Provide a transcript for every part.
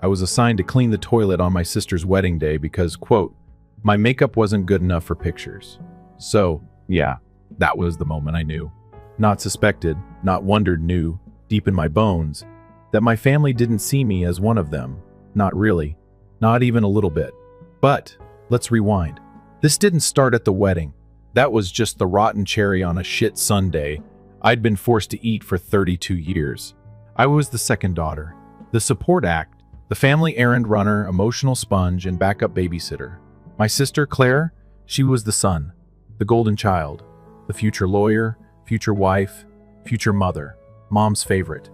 I was assigned to clean the toilet on my sister's wedding day because, quote, my makeup wasn't good enough for pictures. So, yeah, that was the moment I knew. Not suspected, not wondered, knew, deep in my bones, that my family didn't see me as one of them. Not really. Not even a little bit. But, let's rewind. This didn't start at the wedding. That was just the rotten cherry on a shit sundae I'd been forced to eat for 32 years. I was the second daughter, the support act, the family errand runner, emotional sponge, and backup babysitter. My sister, Claire, she was the son, the golden child, the future lawyer, future wife, future mother, mom's favorite,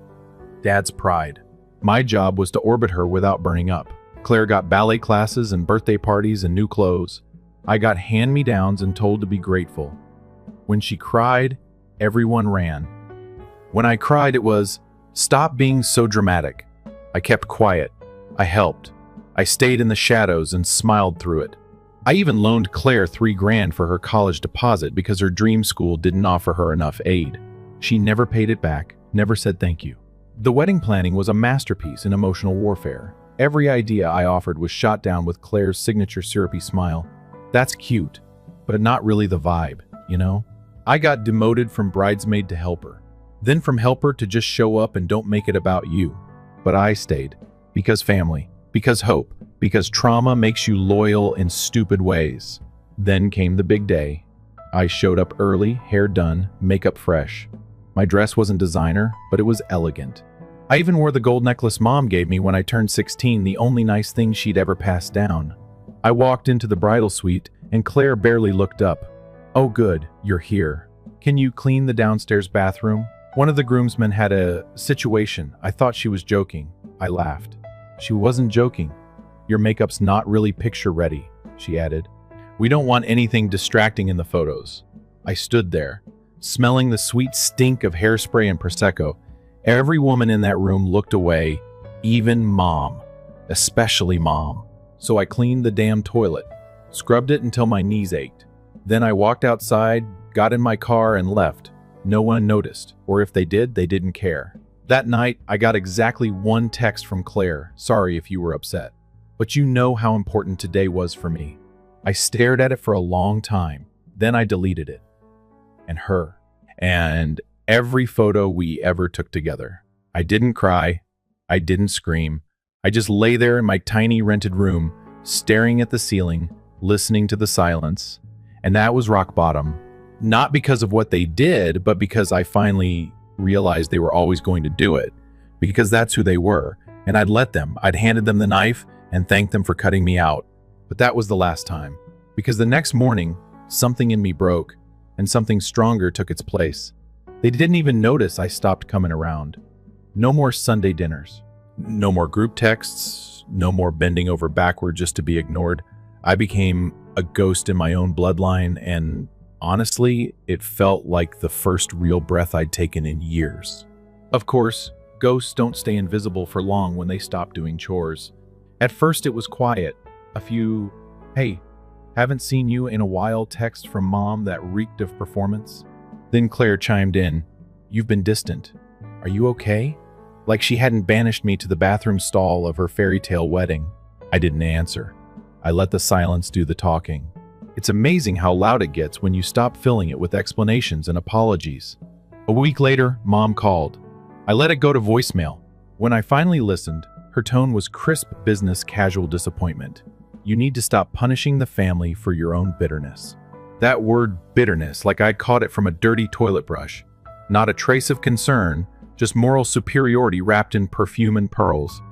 dad's pride. My job was to orbit her without burning up. Claire got ballet classes and birthday parties and new clothes. I got hand-me-downs and told to be grateful. When she cried, everyone ran. When I cried, it was, stop being so dramatic. I kept quiet. I helped. I stayed in the shadows and smiled through it. I even loaned Claire $3,000 for her college deposit because her dream school didn't offer her enough aid. She never paid it back, never said thank you. The wedding planning was a masterpiece in emotional warfare. Every idea I offered was shot down with Claire's signature syrupy smile. That's cute, but not really the vibe, you know? I got demoted from bridesmaid to helper, then from helper to just show up and don't make it about you. But I stayed, because family, because hope, because trauma makes you loyal in stupid ways. Then came the big day. I showed up early, hair done, makeup fresh. My dress wasn't designer, but it was elegant. I even wore the gold necklace Mom gave me when I turned 16, the only nice thing she'd ever passed down. I walked into the bridal suite, and Claire barely looked up. Oh good, you're here. Can you clean the downstairs bathroom? One of the groomsmen had a situation. I thought she was joking. I laughed. She wasn't joking. Your makeup's not really picture ready, she added. We don't want anything distracting in the photos. I stood there, smelling the sweet stink of hairspray and Prosecco. Every woman in that room looked away, even Mom, especially Mom. So I cleaned the damn toilet, scrubbed it until my knees ached. Then I walked outside, got in my car, and left. No one noticed, or if they did, they didn't care. That night, I got exactly one text from Claire. Sorry if you were upset. But you know how important today was for me. I stared at it for a long time. Then I deleted it. And her. And every photo we ever took together. I didn't cry. I didn't scream. I just lay there in my tiny rented room, staring at the ceiling, listening to the silence. And that was rock bottom. Not because of what they did, but because I finally realized they were always going to do it. Because that's who they were. And I'd let them. I'd handed them the knife and thanked them for cutting me out. But that was the last time. Because the next morning, something in me broke, and something stronger took its place. They didn't even notice I stopped coming around. No more Sunday dinners. No more group texts. No more bending over backward just to be ignored. I became a ghost in my own bloodline, and honestly, it felt like the first real breath I'd taken in years. Of course, ghosts don't stay invisible for long when they stop doing chores. At first it was quiet. A few, hey, haven't seen you in a while texts from Mom that reeked of performance. Then Claire chimed in, you've been distant. Are you okay? Like she hadn't banished me to the bathroom stall of her fairy tale wedding. I didn't answer. I let the silence do the talking. It's amazing how loud it gets when you stop filling it with explanations and apologies. A week later, Mom called. I let it go to voicemail. When I finally listened, her tone was crisp business casual disappointment. You need to stop punishing the family for your own bitterness. That word bitterness, like I'd caught it from a dirty toilet brush. Not a trace of concern, just moral superiority wrapped in perfume and pearls.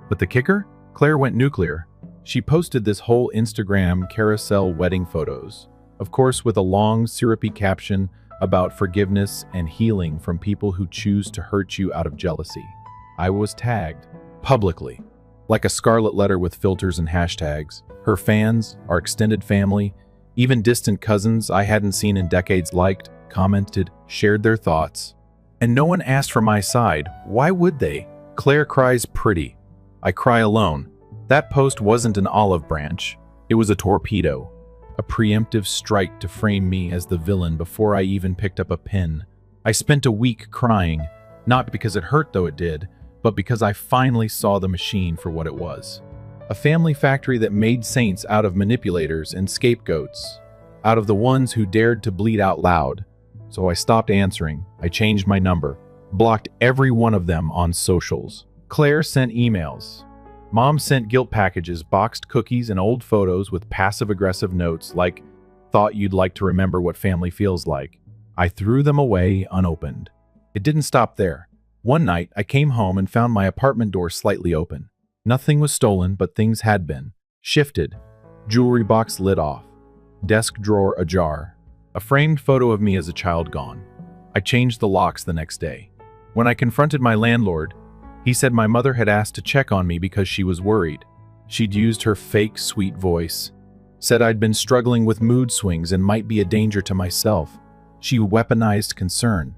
But the kicker? Claire went nuclear. She posted this whole Instagram carousel wedding photos, of course with a long, syrupy caption about forgiveness and healing from people who choose to hurt you out of jealousy. I was tagged, publicly, like a scarlet letter with filters and hashtags. Her fans, our extended family, even distant cousins I hadn't seen in decades liked, commented, shared their thoughts. And no one asked for my side. Why would they? Claire cries pretty. I cry alone. That post wasn't an olive branch. It was a torpedo. A preemptive strike to frame me as the villain before I even picked up a pen. I spent a week crying, not because it hurt though it did, but because I finally saw the machine for what it was. A family factory that made saints out of manipulators and scapegoats, out of the ones who dared to bleed out loud. So I stopped answering. I changed my number, blocked every one of them on socials. Claire sent emails. Mom sent guilt packages, boxed cookies, and old photos with passive-aggressive notes like, "Thought you'd like to remember what family feels like." I threw them away unopened. It didn't stop there. One night, I came home and found my apartment door slightly open. Nothing was stolen, but things had been. Shifted. Jewelry box lid off. Desk drawer ajar. A framed photo of me as a child gone. I changed the locks the next day. When I confronted my landlord, he said my mother had asked to check on me because she was worried. She'd used her fake sweet voice. Said I'd been struggling with mood swings and might be a danger to myself. She weaponized concern.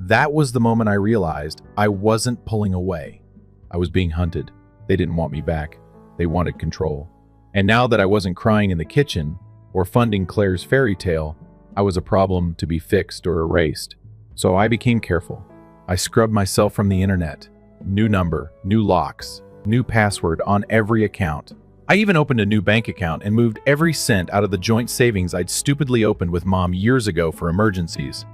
That was the moment I realized I wasn't pulling away. I was being hunted. They didn't want me back. They wanted control. And now that I wasn't crying in the kitchen or funding Claire's fairy tale, I was a problem to be fixed or erased. So I became careful. I scrubbed myself from the internet. New number, new locks, new password on every account. I even opened a new bank account and moved every cent out of the joint savings I'd stupidly opened with Mom years ago for emergencies.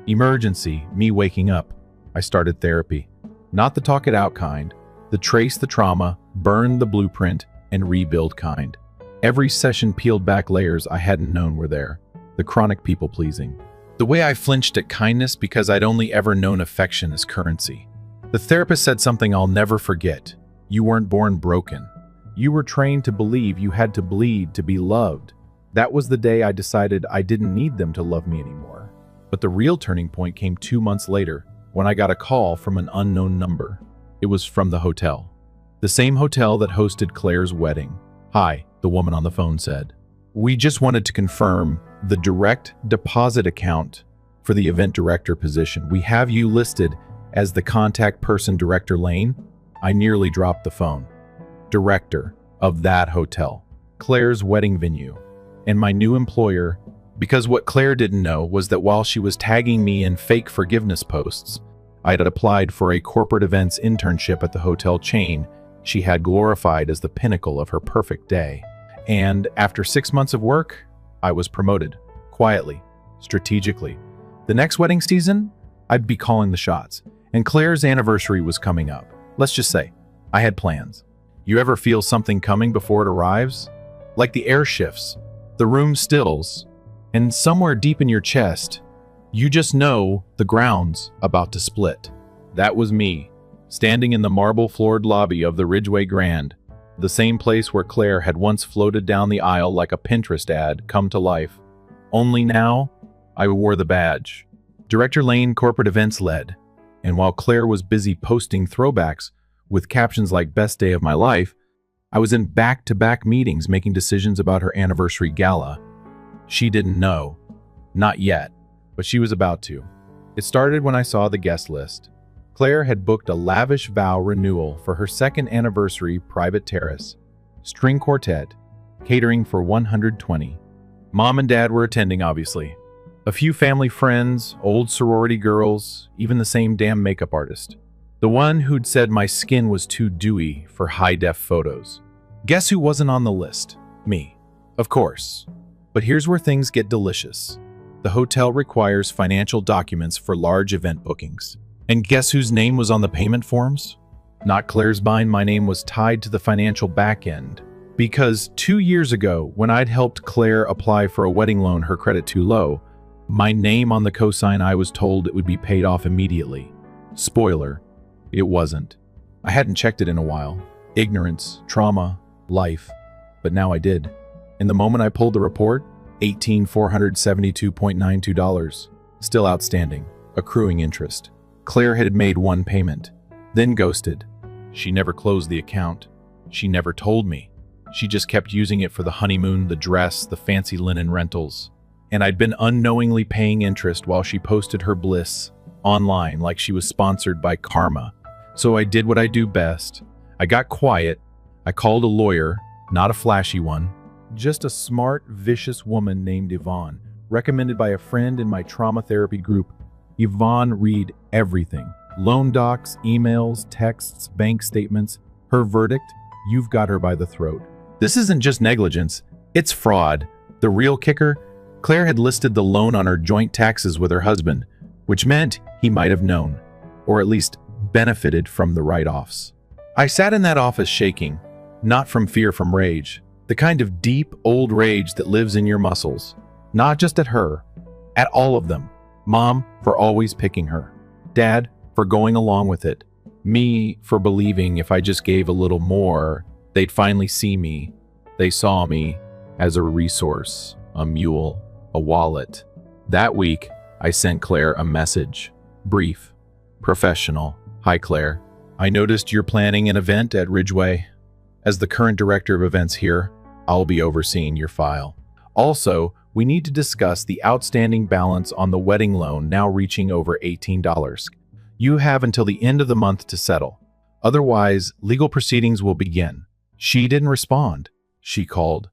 Emergency, me waking up. I started therapy. Not the talk it out kind, the trace the trauma, burn the blueprint, and rebuild kind. Every session peeled back layers I hadn't known were there. The chronic people-pleasing. The way I flinched at kindness because I'd only ever known affection as currency. The therapist said something I'll never forget. You weren't born broken. You were trained to believe you had to bleed to be loved. That was the day I decided I didn't need them to love me anymore. But the real turning point came 2 months later, when I got a call from an unknown number. It was from the hotel. The same hotel that hosted Claire's wedding. "Hi," the woman on the phone said. "We just wanted to confirm the direct deposit account for the event director position. We have you listed as the contact person, Director Lane." I nearly dropped the phone. Director of that hotel, Claire's wedding venue, and my new employer, because what Claire didn't know was that while she was tagging me in fake forgiveness posts, I had applied for a corporate events internship at the hotel chain she had glorified as the pinnacle of her perfect day. And after 6 months of work, I was promoted, quietly, strategically. The next wedding season, I'd be calling the shots, and Claire's anniversary was coming up. Let's just say, I had plans. You ever feel something coming before it arrives? Like the air shifts, the room stills, and somewhere deep in your chest, you just know the ground's about to split. That was me, standing in the marble-floored lobby of the Ridgeway Grand, the same place where Claire had once floated down the aisle like a Pinterest ad come to life. Only now, I wore the badge. Director Lane Corporate Events led, and while Claire was busy posting throwbacks with captions like "Best Day of My Life," I was in back-to-back meetings making decisions about her anniversary gala. She didn't know. Not yet, but she was about to. It started when I saw the guest list. Claire had booked a lavish vow renewal for her second anniversary private terrace. String quartet, catering for 120. Mom and Dad were attending, obviously. A few family friends, old sorority girls, even the same damn makeup artist. The one who'd said my skin was too dewy for high-def photos. Guess who wasn't on the list? Me. Of course. But here's where things get delicious. The hotel requires financial documents for large event bookings. And guess whose name was on the payment forms? Not Claire's mine. My name was tied to the financial back end. Because 2 years ago, when I'd helped Claire apply for a wedding loan her credit too low, my name on the cosign, I was told it would be paid off immediately. Spoiler, it wasn't. I hadn't checked it in a while. Ignorance, trauma, life. But now I did. And the moment I pulled the report, $18,472.92. Still outstanding. Accruing interest. Claire had made one payment, then ghosted. She never closed the account. She never told me. She just kept using it for the honeymoon, the dress, the fancy linen rentals. And I'd been unknowingly paying interest while she posted her bliss online like she was sponsored by Karma. So I did what I do best. I got quiet. I called a lawyer, not a flashy one, just a smart, vicious woman named Yvonne, recommended by a friend in my trauma therapy group. Yvonne read everything. Loan docs, emails, texts, bank statements. Her verdict? You've got her by the throat. This isn't just negligence, it's fraud. The real kicker? Claire had listed the loan on her joint taxes with her husband, which meant he might have known, or at least benefited from the write-offs. I sat in that office shaking, not from fear, from rage. The kind of deep, old rage that lives in your muscles. Not just at her, at all of them. Mom, for always picking her. Dad, for going along with it. Me, for believing if I just gave a little more, they'd finally see me. They saw me as a resource, a mule, a wallet. That week, I sent Claire a message. Brief, professional. Hi, Claire. I noticed you're planning an event at Ridgeway. As the current director of events here, I'll be overseeing your file. Also, we need to discuss the outstanding balance on the wedding loan, now reaching over $18. You have until the end of the month to settle. Otherwise, legal proceedings will begin. She didn't respond. She called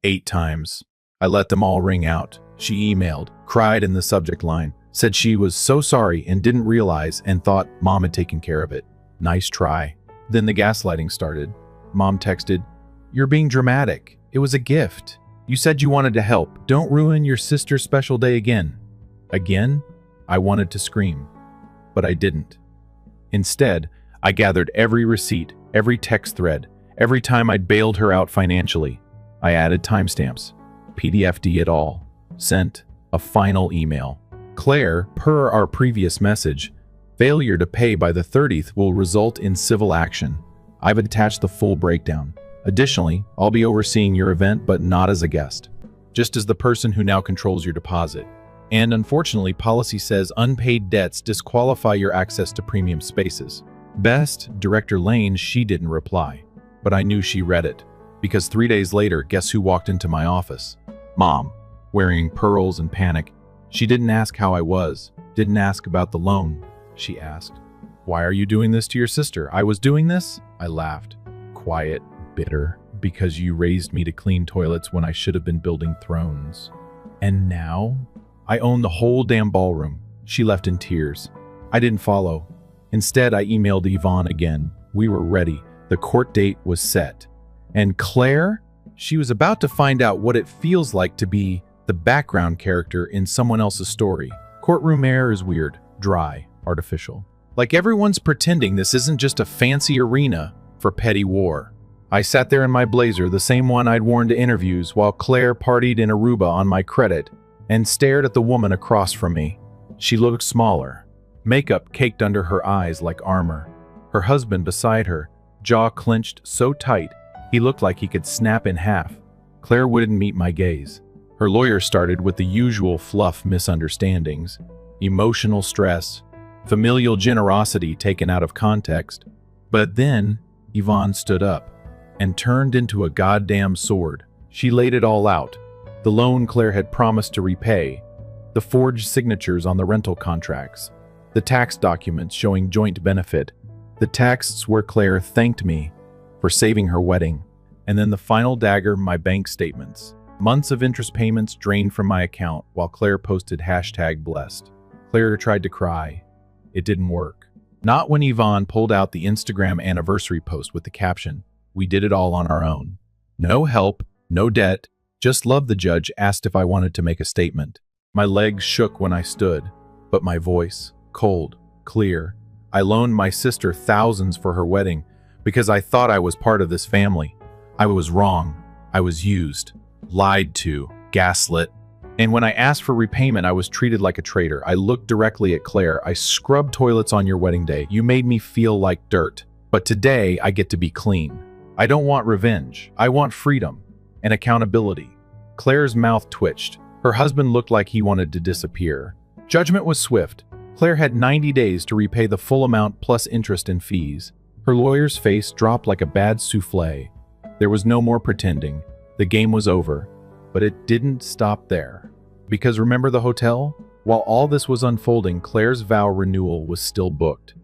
8 times. I let them all ring out. She emailed, cried in the subject line, said she was so sorry and didn't realize and thought Mom had taken care of it. Nice try. Then the gaslighting started. Mom texted, "You're being dramatic. It was a gift. You said you wanted to help. Don't ruin your sister's special day again." Again? I wanted to scream, but I didn't. Instead, I gathered every receipt, every text thread, every time I'd bailed her out financially. I added timestamps, PDF'd it all, sent a final email. Claire, per our previous message, failure to pay by the 30th will result in civil action. I've attached the full breakdown. Additionally, I'll be overseeing your event, but not as a guest, just as the person who now controls your deposit. And unfortunately, policy says unpaid debts disqualify your access to premium spaces. Best, Director Lane, she didn't reply, but I knew she read it, because 3 days later, guess who walked into my office? Mom, wearing pearls and panic. She didn't ask how I was, didn't ask about the loan. She asked, "Why are you doing this to your sister?" I was doing this? I laughed. Quiet, bitter, because you raised me to clean toilets when I should have been building thrones. And now? I own the whole damn ballroom. She left in tears. I didn't follow. Instead, I emailed Yvonne again. We were ready. The court date was set. And Claire? She was about to find out what it feels like to be the background character in someone else's story. Courtroom air is weird, dry, artificial. Like everyone's pretending this isn't just a fancy arena for petty war. I sat there in my blazer, the same one I'd worn to interviews, while Claire partied in Aruba on my credit, and stared at the woman across from me. She looked smaller, makeup caked under her eyes like armor. Her husband beside her, jaw clenched so tight he looked like he could snap in half. Claire wouldn't meet my gaze. Her lawyer started with the usual fluff misunderstandings, emotional stress, familial generosity taken out of context. But then Yvonne stood up and turned into a goddamn sword. She laid it all out. The loan Claire had promised to repay, the forged signatures on the rental contracts, the tax documents showing joint benefit, the texts where Claire thanked me for saving her wedding, and then the final dagger, my bank statements. Months of interest payments drained from my account while Claire posted #blessed. Claire tried to cry. It didn't work. Not when Yvonne pulled out the Instagram anniversary post with the caption, "We did it all on our own. No help, no debt, just love." The judge asked if I wanted to make a statement. My legs shook when I stood, but my voice, cold, clear. I loaned my sister thousands for her wedding because I thought I was part of this family. I was wrong. I was used, lied to, gaslit. And when I asked for repayment, I was treated like a traitor. I looked directly at Claire. "I scrubbed toilets on your wedding day. You made me feel like dirt. But today, I get to be clean. I don't want revenge. I want freedom and accountability." Claire's mouth twitched. Her husband looked like he wanted to disappear. Judgment was swift. Claire had 90 days to repay the full amount plus interest and fees. Her lawyer's face dropped like a bad souffle. There was no more pretending. The game was over. But it didn't stop there. Because remember the hotel? While all this was unfolding, Claire's vow renewal was still booked.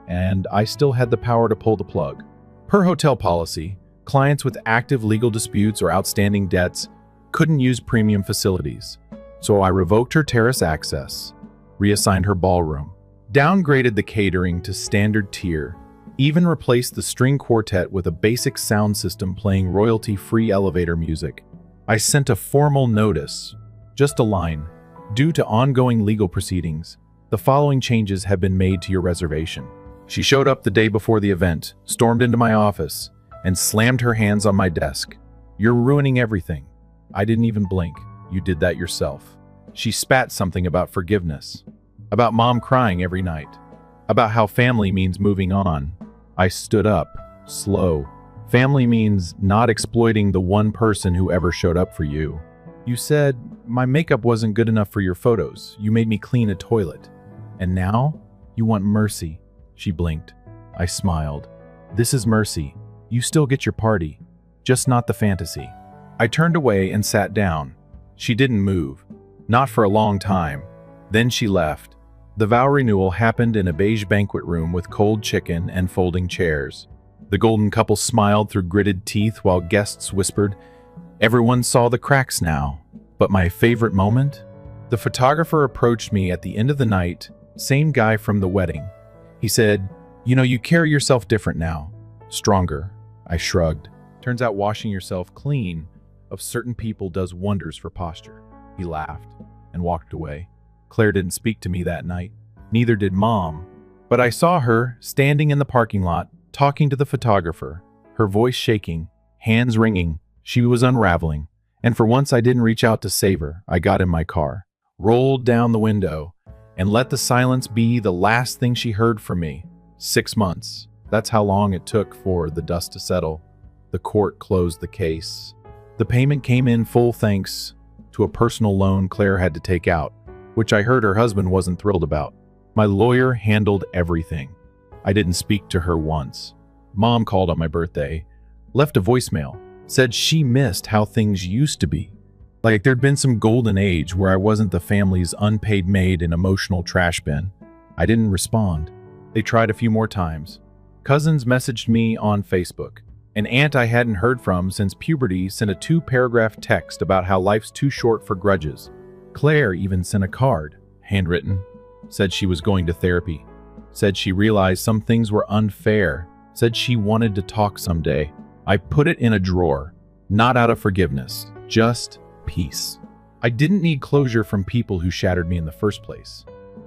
And I still had the power to pull the plug. Per hotel policy, clients with active legal disputes or outstanding debts couldn't use premium facilities. So I revoked her terrace access, reassigned her ballroom, downgraded the catering to standard tier, even replaced the string quartet with a basic sound system playing royalty-free elevator music. I sent a formal notice, just a line. Due to ongoing legal proceedings, the following changes have been made to your reservation. She showed up the day before the event, stormed into my office, and slammed her hands on my desk. You're ruining everything. I didn't even blink. You did that yourself. She spat something about forgiveness, about mom crying every night, about how family means moving on. I stood up, slow. Family means not exploiting the one person who ever showed up for you. You said, my makeup wasn't good enough for your photos. You made me clean a toilet. And now, you want mercy. She blinked. I smiled. This is mercy. You still get your party, just not the fantasy. I turned away and sat down. She didn't move. Not for a long time. Then she left. The vow renewal happened in a beige banquet room with cold chicken and folding chairs. The golden couple smiled through gritted teeth while guests whispered, everyone saw the cracks now. But my favorite moment? The photographer approached me at the end of the night, same guy from the wedding. He said, you carry yourself different now. Stronger. I shrugged. Turns out washing yourself clean of certain people does wonders for posture. He laughed and walked away. Claire didn't speak to me that night. Neither did Mom. But I saw her standing in the parking lot, talking to the photographer, her voice shaking, hands wringing. She was unraveling. And for once I didn't reach out to save her. I got in my car, rolled down the window, and let the silence be the last thing she heard from me. 6 months. That's how long it took for the dust to settle. The court closed the case. The payment came in full thanks to a personal loan Claire had to take out, which I heard her husband wasn't thrilled about. My lawyer handled everything. I didn't speak to her once. Mom called on my birthday, left a voicemail, said she missed how things used to be. Like there'd been some golden age where I wasn't the family's unpaid maid and emotional trash bin. I didn't respond. They tried a few more times. Cousins messaged me on Facebook. An aunt I hadn't heard from since puberty sent a 2-paragraph text about how life's too short for grudges. Claire even sent a card, handwritten, said she was going to therapy, said she realized some things were unfair, said she wanted to talk someday. I put it in a drawer, not out of forgiveness, just peace. I didn't need closure from people who shattered me in the first place.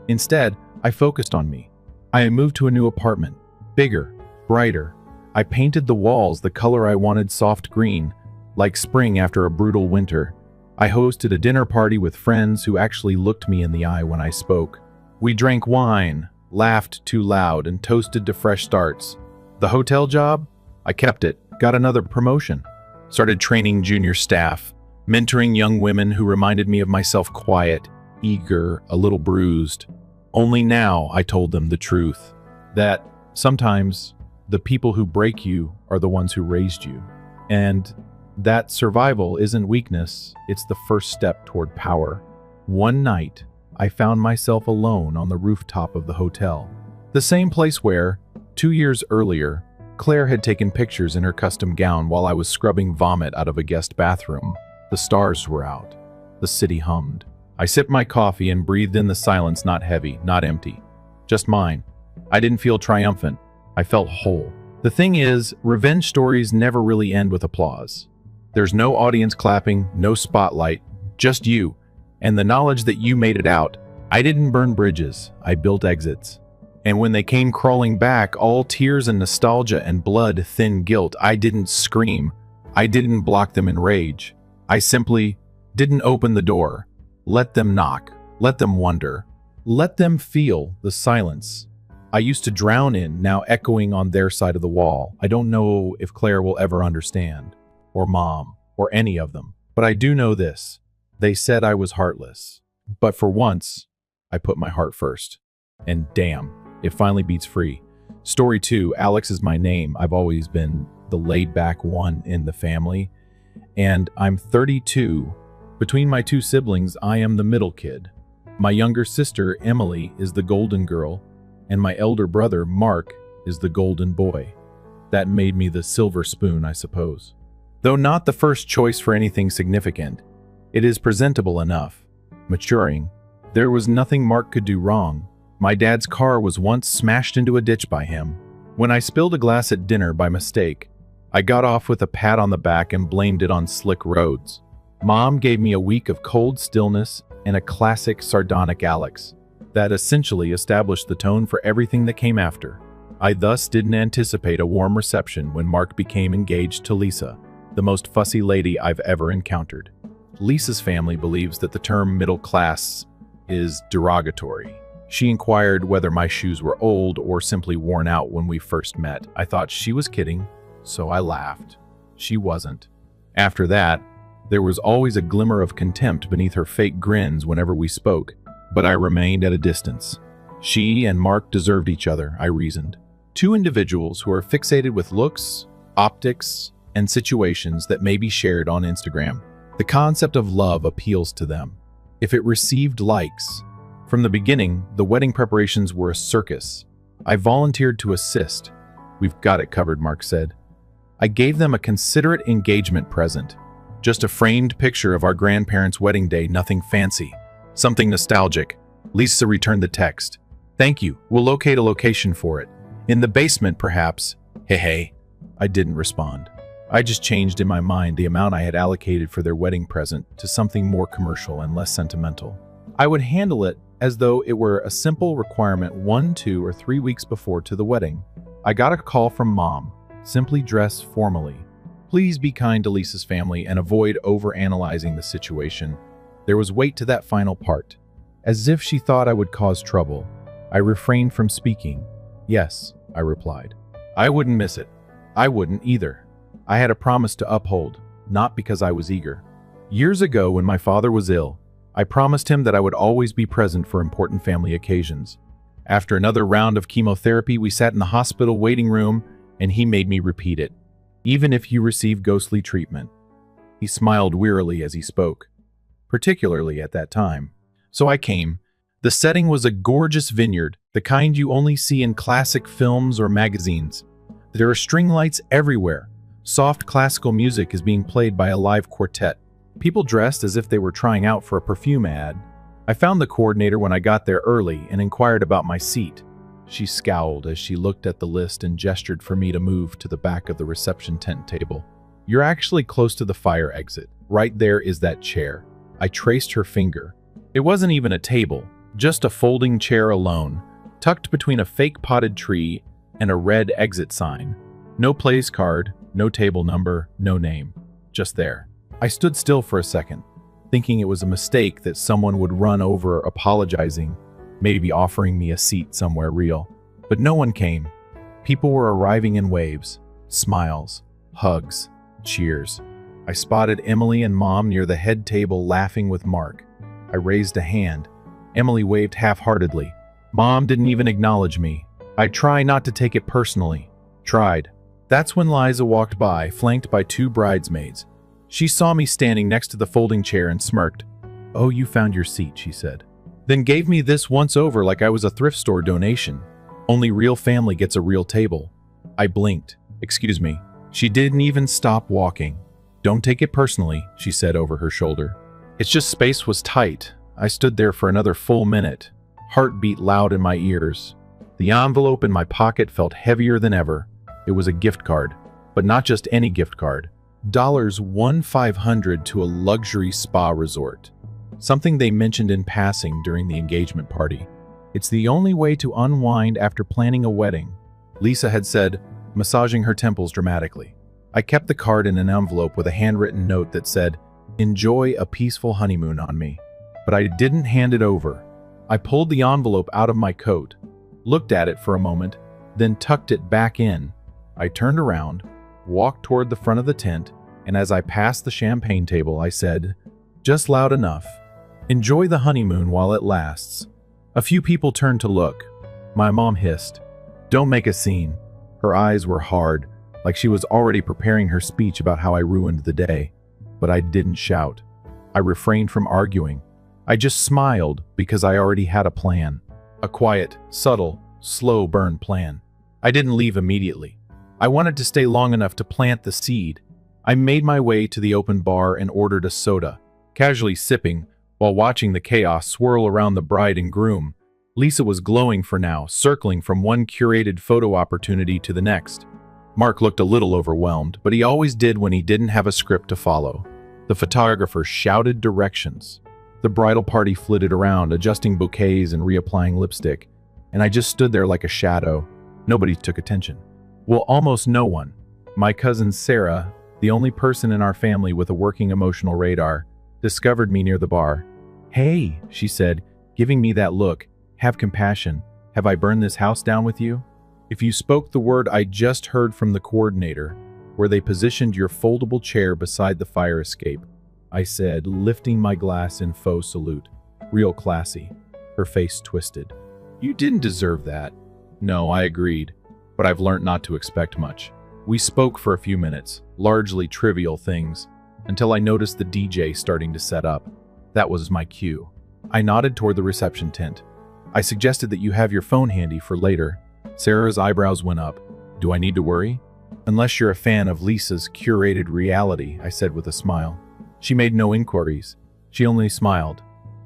Instead, I focused on me. I moved to a new apartment, bigger, brighter. I painted the walls the color I wanted, soft green, like spring after a brutal winter. I hosted a dinner party with friends who actually looked me in the eye when I spoke. We drank wine, laughed too loud, and toasted to fresh starts. The hotel job? I kept it, got another promotion. Started training junior staff, mentoring young women who reminded me of myself, quiet, eager, a little bruised. Only now I told them the truth, that sometimes the people who break you are the ones who raised you, and that survival isn't weakness, it's the first step toward power. One night, I found myself alone on the rooftop of the hotel, the same place where, 2 years earlier, Claire had taken pictures in her custom gown while I was scrubbing vomit out of a guest bathroom. The stars were out. The city hummed. I sipped my coffee and breathed in the silence, not heavy, not empty. Just mine. I didn't feel triumphant. I felt whole. The thing is, revenge stories never really end with applause. There's no audience clapping, no spotlight, just you, and the knowledge that you made it out. I didn't burn bridges, I built exits. And when they came crawling back, all tears and nostalgia and blood-thin guilt, I didn't scream. I didn't block them in rage. I simply didn't open the door. Let them knock. Let them wonder. Let them feel the silence I used to drown in, now echoing on their side of the wall. I don't know if Claire will ever understand, or Mom, or any of them. But I do know this. They said I was heartless. But for once, I put my heart first. And damn, it finally beats free. Story 2, Alex is my name. I've always been the laid-back one in the family. And I'm 32. Between my 2 siblings, I am the middle kid. My younger sister, Emily, is the golden girl, and my elder brother, Mark, is the golden boy. That made me the silver spoon, I suppose. Though not the first choice for anything significant, it is presentable enough. Maturing. There was nothing Mark could do wrong. My dad's car was once smashed into a ditch by him. When I spilled a glass at dinner by mistake, I got off with a pat on the back and blamed it on slick roads. Mom gave me a week of cold stillness and a classic sardonic Alex that essentially established the tone for everything that came after. I thus didn't anticipate a warm reception when Mark became engaged to Lisa, the most fussy lady I've ever encountered. Lisa's family believes that the term middle class is derogatory. She inquired whether my shoes were old or simply worn out when we first met. I thought she was kidding, so I laughed. She wasn't. After that, there was always a glimmer of contempt beneath her fake grins whenever we spoke, but I remained at a distance. She and Mark deserved each other, I reasoned. Two individuals who are fixated with looks, optics, and situations that may be shared on Instagram. The concept of love appeals to them. If it received likes. From the beginning, the wedding preparations were a circus. I volunteered to assist. "We've got it covered," Mark said. I gave them a considerate engagement present. Just a framed picture of our grandparents' wedding day, nothing fancy. Something nostalgic. Lisa returned the text. "Thank you. We'll locate a location for it. In the basement, perhaps." Hey. I didn't respond. I just changed in my mind the amount I had allocated for their wedding present to something more commercial and less sentimental. I would handle it as though it were a simple requirement 1, 2, or 3 weeks before to the wedding. I got a call from Mom. "Simply dress formally. Please be kind to Lisa's family and avoid overanalyzing the situation." There was weight to that final part. As if she thought I would cause trouble, I refrained from speaking. "Yes," I replied. I wouldn't miss it. I wouldn't either. I had a promise to uphold, not because I was eager. Years ago, when my father was ill, I promised him that I would always be present for important family occasions. After another round of chemotherapy, we sat in the hospital waiting room, and he made me repeat it. "Even if you receive ghostly treatment." He smiled wearily as he spoke, particularly at that time. So I came. The setting was a gorgeous vineyard, the kind you only see in classic films or magazines. There are string lights everywhere. Soft classical music is being played by a live quartet. People dressed as if they were trying out for a perfume ad. I found the coordinator when I got there early and inquired about my seat. She scowled as she looked at the list and gestured for me to move to the back of the reception tent table. "You're actually close to the fire exit. Right there is that chair." I traced her finger. It wasn't even a table, just a folding chair alone, tucked between a fake potted tree and a red exit sign. No place card, no table number, no name. Just there. I stood still for a second, thinking it was a mistake that someone would run over apologizing, maybe offering me a seat somewhere real. But no one came. People were arriving in waves. Smiles, hugs, cheers. I spotted Emily and Mom near the head table laughing with Mark. I raised a hand. Emily waved half-heartedly. Mom didn't even acknowledge me. I try not to take it personally. Tried. That's when Liza walked by, flanked by 2 bridesmaids. She saw me standing next to the folding chair and smirked. "Oh, you found your seat," she said. Then gave me this once over like I was a thrift store donation. "Only real family gets a real table." I blinked. "Excuse me." She didn't even stop walking. "Don't take it personally," she said over her shoulder. It's just space was tight. I stood there for another full minute. Heart beat loud in my ears. The envelope in my pocket felt heavier than ever. It was a gift card, but not just any gift card. $1,500 to a luxury spa resort. Something they mentioned in passing during the engagement party. It's the only way to unwind after planning a wedding, Lisa had said, massaging her temples dramatically. I kept the card in an envelope with a handwritten note that said, "Enjoy a peaceful honeymoon on me." But I didn't hand it over. I pulled the envelope out of my coat, looked at it for a moment, then tucked it back in. I turned around, walked toward the front of the tent, and as I passed the champagne table, I said, just loud enough, "Enjoy the honeymoon while it lasts." A few people turned to look. My mom hissed, "Don't make a scene." Her eyes were hard, like she was already preparing her speech about how I ruined the day. But I didn't shout. I refrained from arguing. I just smiled because I already had a plan. A quiet, subtle, slow burn plan. I didn't leave immediately. I wanted to stay long enough to plant the seed. I made my way to the open bar and ordered a soda, casually sipping while watching the chaos swirl around the bride and groom. Lisa was glowing for now, circling from one curated photo opportunity to the next. Mark looked a little overwhelmed, but he always did when he didn't have a script to follow. The photographer shouted directions. The bridal party flitted around, adjusting bouquets and reapplying lipstick, and I just stood there like a shadow. Nobody took attention. Well, almost no one. My cousin Sarah, the only person in our family with a working emotional radar, discovered me near the bar. "Hey," she said, giving me that look. "Have compassion. Have I burned this house down with you?" If you spoke the word I just heard from the coordinator, where they positioned your foldable chair beside the fire escape, I said, lifting my glass in faux salute. Real classy. Her face twisted. "You didn't deserve that." No, I agreed, but I've learned not to expect much. We spoke for a few minutes, largely trivial things, until I noticed the DJ starting to set up. That was my cue. I nodded toward the reception tent. I suggested that you have your phone handy for later. Sarah's eyebrows went up. "Do I need to worry?" "Unless you're a fan of Lisa's curated reality," I said with a smile. She made no inquiries. She only smiled.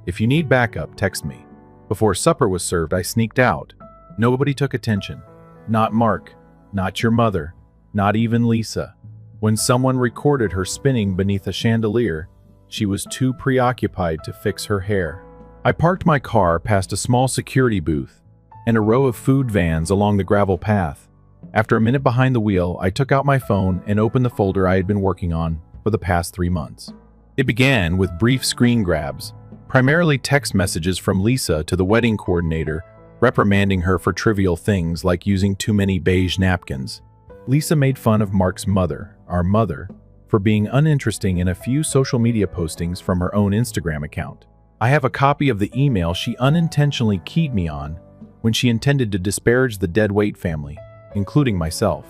"If you need backup, text me." Before supper was served, I sneaked out. Nobody took attention. Not Mark, not your mother, not even Lisa. When someone recorded her spinning beneath a chandelier, she was too preoccupied to fix her hair. I parked my car past a small security booth and a row of food vans along the gravel path. After a minute behind the wheel, I took out my phone and opened the folder I had been working on for the past 3 months. It began with brief screen grabs, primarily text messages from Lisa to the wedding coordinator, reprimanding her for trivial things like using too many beige napkins. Lisa made fun of Mark's mother, our mother, for being uninteresting in a few social media postings from her own Instagram account. I have a copy of the email she unintentionally keyed me on when she intended to disparage the deadweight family, including myself.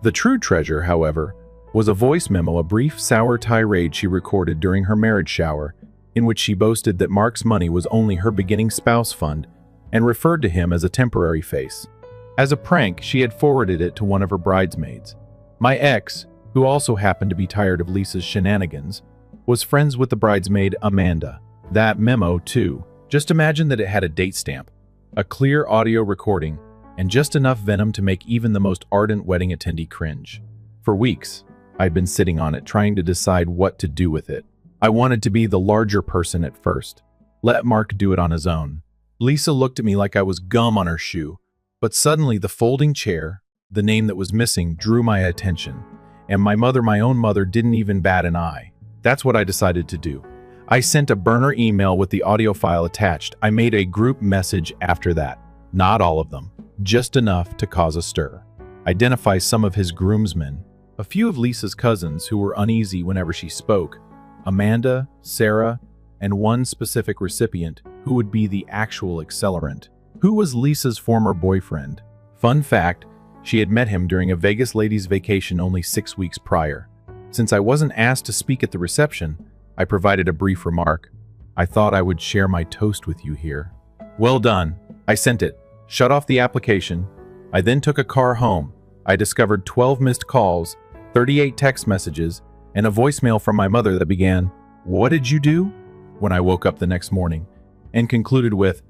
The true treasure, however, was a voice memo, a brief sour tirade she recorded during her marriage shower, in which she boasted that Mark's money was only her beginning spouse fund and referred to him as a temporary face. As a prank, she had forwarded it to one of her bridesmaids. My ex, who also happened to be tired of Lisa's shenanigans, was friends with the bridesmaid Amanda. That memo, too. Just imagine that it had a date stamp, a clear audio recording, and just enough venom to make even the most ardent wedding attendee cringe. For weeks, I'd been sitting on it, trying to decide what to do with it. I wanted to be the larger person at first. Let Mark do it on his own. Lisa looked at me like I was gum on her shoe, but suddenly the folding chair, the name that was missing, drew my attention, and my own mother, didn't even bat an eye. That's what I decided to do. I sent a burner email with the audio file attached. I made a group message after that. Not all of them, just enough to cause a stir. Identify some of his groomsmen, a few of Lisa's cousins who were uneasy whenever she spoke, Amanda, Sarah, and one specific recipient who would be the actual accelerant, who was Lisa's former boyfriend. Fun fact, she had met him during a Vegas ladies' vacation only 6 weeks prior. Since I wasn't asked to speak at the reception, I provided a brief remark. "I thought I would share my toast with you here." Well done. I sent it, shut off the application. I then took a car home. I discovered 12 missed calls, 38 text messages, and a voicemail from my mother that began, "What did you do?" when I woke up the next morning, and concluded with,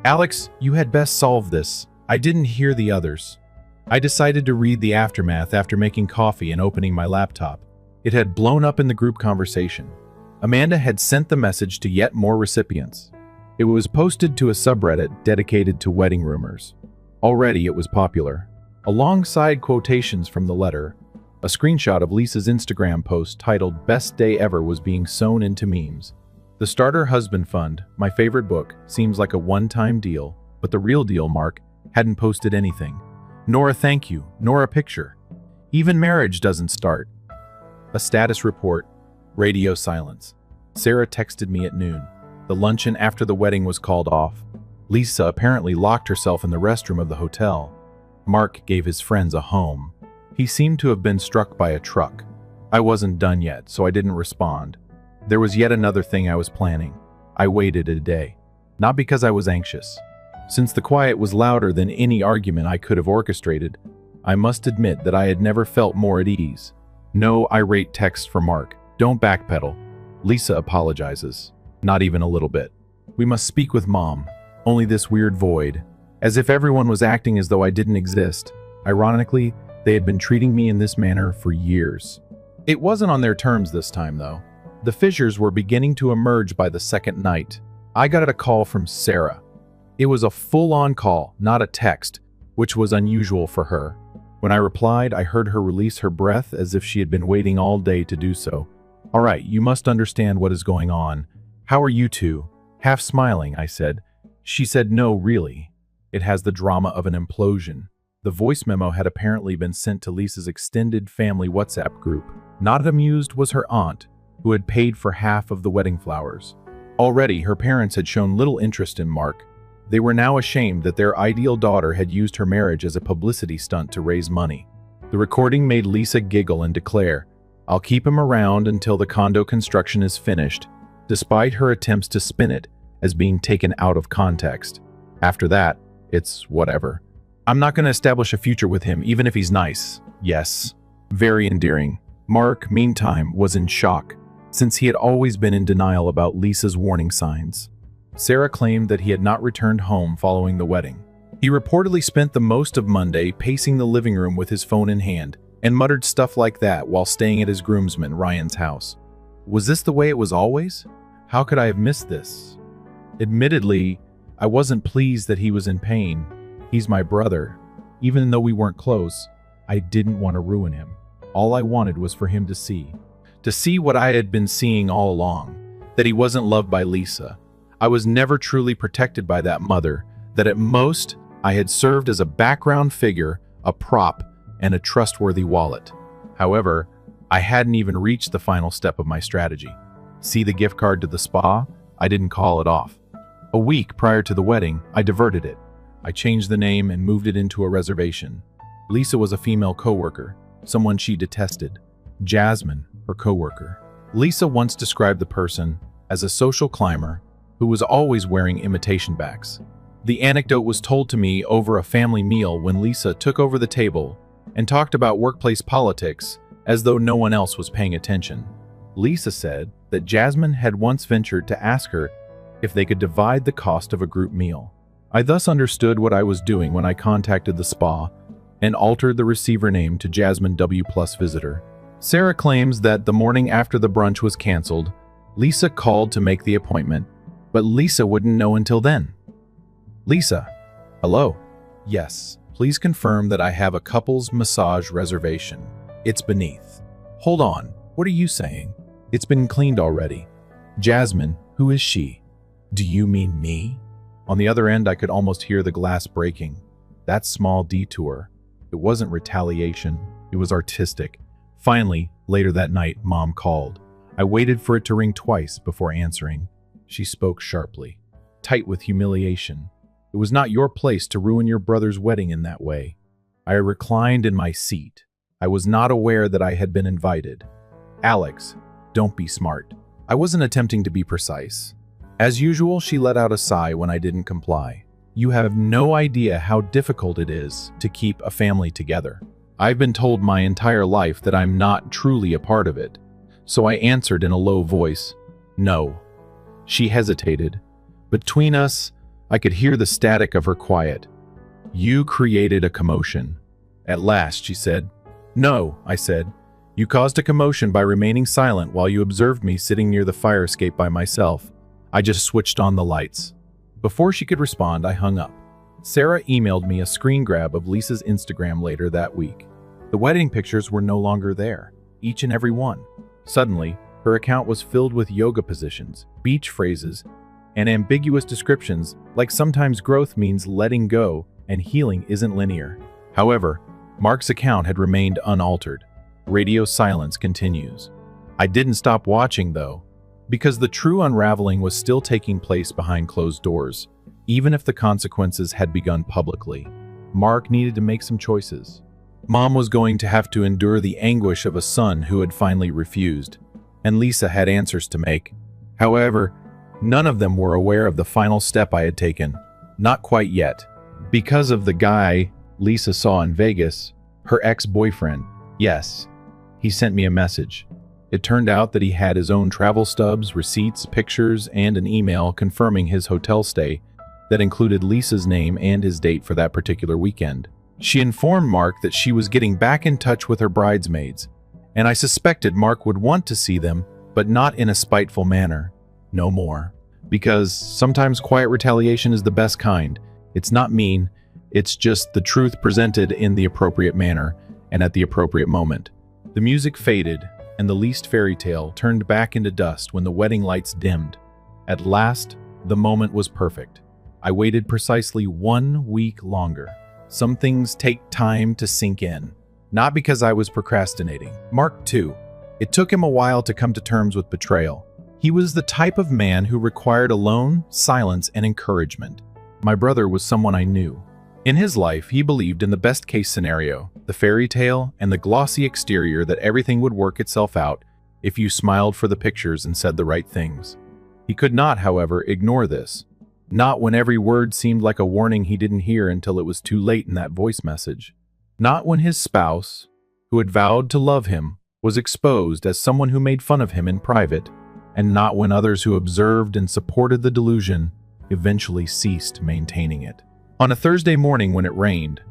"Alex, you had best solve this. I didn't hear the others." I decided to read the aftermath after making coffee and opening my laptop. It had blown up in the group conversation. Amanda had sent the message to yet more recipients. It was posted to a subreddit dedicated to wedding rumors. Already it was popular. Alongside quotations from the letter, a screenshot of Lisa's Instagram post titled "Best Day Ever" was being sewn into memes. The Starter Husband Fund, my favorite book, seems like a one-time deal, but the real deal, Mark, hadn't posted anything. Nor a thank you, nor a picture. Even marriage doesn't start. A status report, radio silence. Sarah texted me at noon. The luncheon after the wedding was called off. Lisa apparently locked herself in the restroom of the hotel. Mark gave his friends a home. He seemed to have been struck by a truck. I wasn't done yet, so I didn't respond. There was yet another thing I was planning. I waited a day. Not because I was anxious. Since the quiet was louder than any argument I could have orchestrated, I must admit that I had never felt more at ease. No irate text from Mark. Don't backpedal. Lisa apologizes. Not even a little bit. We must speak with Mom. only this weird void, as if everyone was acting as though I didn't exist. Ironically, they had been treating me in this manner for years. It wasn't on their terms this time, though. The fissures were beginning to emerge by the second night. I got a call from Sarah. It was a full-on call, not a text, which was unusual for her. When I replied, I heard her release her breath as if she had been waiting all day to do so. "All right, you must understand what is going on. How are you two?" Half smiling, I said. She said, "No, really. It has the drama of an implosion." The voice memo had apparently been sent to Lisa's extended family WhatsApp group. Not amused was her aunt, who had paid for half of the wedding flowers. Already, her parents had shown little interest in Mark. They were now ashamed that their ideal daughter had used her marriage as a publicity stunt to raise money. The recording made Lisa giggle and declare, "I'll keep him around until the condo construction is finished," despite her attempts to spin it as being taken out of context. After that, it's whatever. "I'm not going to establish a future with him, even if he's nice." Yes, very endearing. Mark, meantime, was in shock, since he had always been in denial about Lisa's warning signs. Sarah claimed that he had not returned home following the wedding. He reportedly spent the most of Monday pacing the living room with his phone in hand, and muttered stuff like that while staying at his groomsman, Ryan's house. Was this the way it was always? How could I have missed this? Admittedly, I wasn't pleased that he was in pain. He's my brother. Even though we weren't close, I didn't want to ruin him. All I wanted was for him to see what I had been seeing all along, that he wasn't loved by Lisa. I was never truly protected by that mother, that at most, I had served as a background figure, a prop, and a trustworthy wallet. However, I hadn't even reached the final step of my strategy. See the gift card to the spa? I didn't call it off. A week prior to the wedding, I diverted it. I changed the name and moved it into a reservation. Lisa was a female coworker, someone she detested. Jasmine, her coworker. Lisa once described the person as a social climber who was always wearing imitation backs. The anecdote was told to me over a family meal when Lisa took over the table and talked about workplace politics as though no one else was paying attention. Lisa said that Jasmine had once ventured to ask her if they could divide the cost of a group meal. I thus understood what I was doing when I contacted the spa and altered the receiver name to Jasmine W+ Visitor. Sarah claims that the morning after the brunch was canceled, Lisa called to make the appointment, but Lisa wouldn't know until then. "Lisa, hello. Yes, please confirm that I have a couples massage reservation. It's beneath." "Hold on, what are you saying? It's been cleaned already." "Jasmine, who is she?" "Do you mean me?" On the other end, I could almost hear the glass breaking. That small detour. It wasn't retaliation, it was artistic. Finally, later that night, Mom called. I waited for it to ring twice before answering. She spoke sharply, tight with humiliation. "It was not your place to ruin your brother's wedding in that way." I reclined in my seat. I was not aware that I had been invited. "Alex, don't be smart." I wasn't attempting to be precise. As usual, she let out a sigh when I didn't comply. "You have no idea how difficult it is to keep a family together. I've been told my entire life that I'm not truly a part of it." So I answered in a low voice, "No." She hesitated. Between us, I could hear the static of her quiet. "You created a commotion." At last, she said. "No," I said. "You caused a commotion by remaining silent while you observed me sitting near the fire escape by myself. I just switched on the lights." Before she could respond, I hung up. Sarah emailed me a screen grab of Lisa's Instagram later that week. The wedding pictures were no longer there, each and every one. Suddenly, her account was filled with yoga positions, beach phrases, and ambiguous descriptions like sometimes growth means letting go and healing isn't linear. However, Mark's account had remained unaltered. Radio silence continues. I didn't stop watching, though, because the true unraveling was still taking place behind closed doors. Even if the consequences had begun publicly, Mark needed to make some choices. Mom was going to have to endure the anguish of a son who had finally refused, and Lisa had answers to make. However, none of them were aware of the final step I had taken. Not quite yet. Because of the guy Lisa saw in Vegas, her ex-boyfriend. Yes, he sent me a message. It turned out that he had his own travel stubs, receipts, pictures, and an email confirming his hotel stay that included Lisa's name and his date for that particular weekend. She informed Mark that she was getting back in touch with her bridesmaids, and I suspected Mark would want to see them, but not in a spiteful manner. No more. Because sometimes quiet retaliation is the best kind. It's not mean, it's just the truth presented in the appropriate manner and at the appropriate moment. The music faded, and the least fairy tale turned back into dust when the wedding lights dimmed. At last, the moment was perfect. I waited precisely 1 week longer. Some things take time to sink in. Not because I was procrastinating. Mark, too. It took him a while to come to terms with betrayal. He was the type of man who required alone, silence, and encouragement. My brother was someone I knew. In his life, he believed in the best-case scenario, the fairy tale, and the glossy exterior that everything would work itself out if you smiled for the pictures and said the right things. He could not, however, ignore this. Not when every word seemed like a warning he didn't hear until it was too late in that voice message. Not when his spouse, who had vowed to love him, was exposed as someone who made fun of him in private, and not when others who observed and supported the delusion eventually ceased maintaining it. On a Thursday morning when it rained,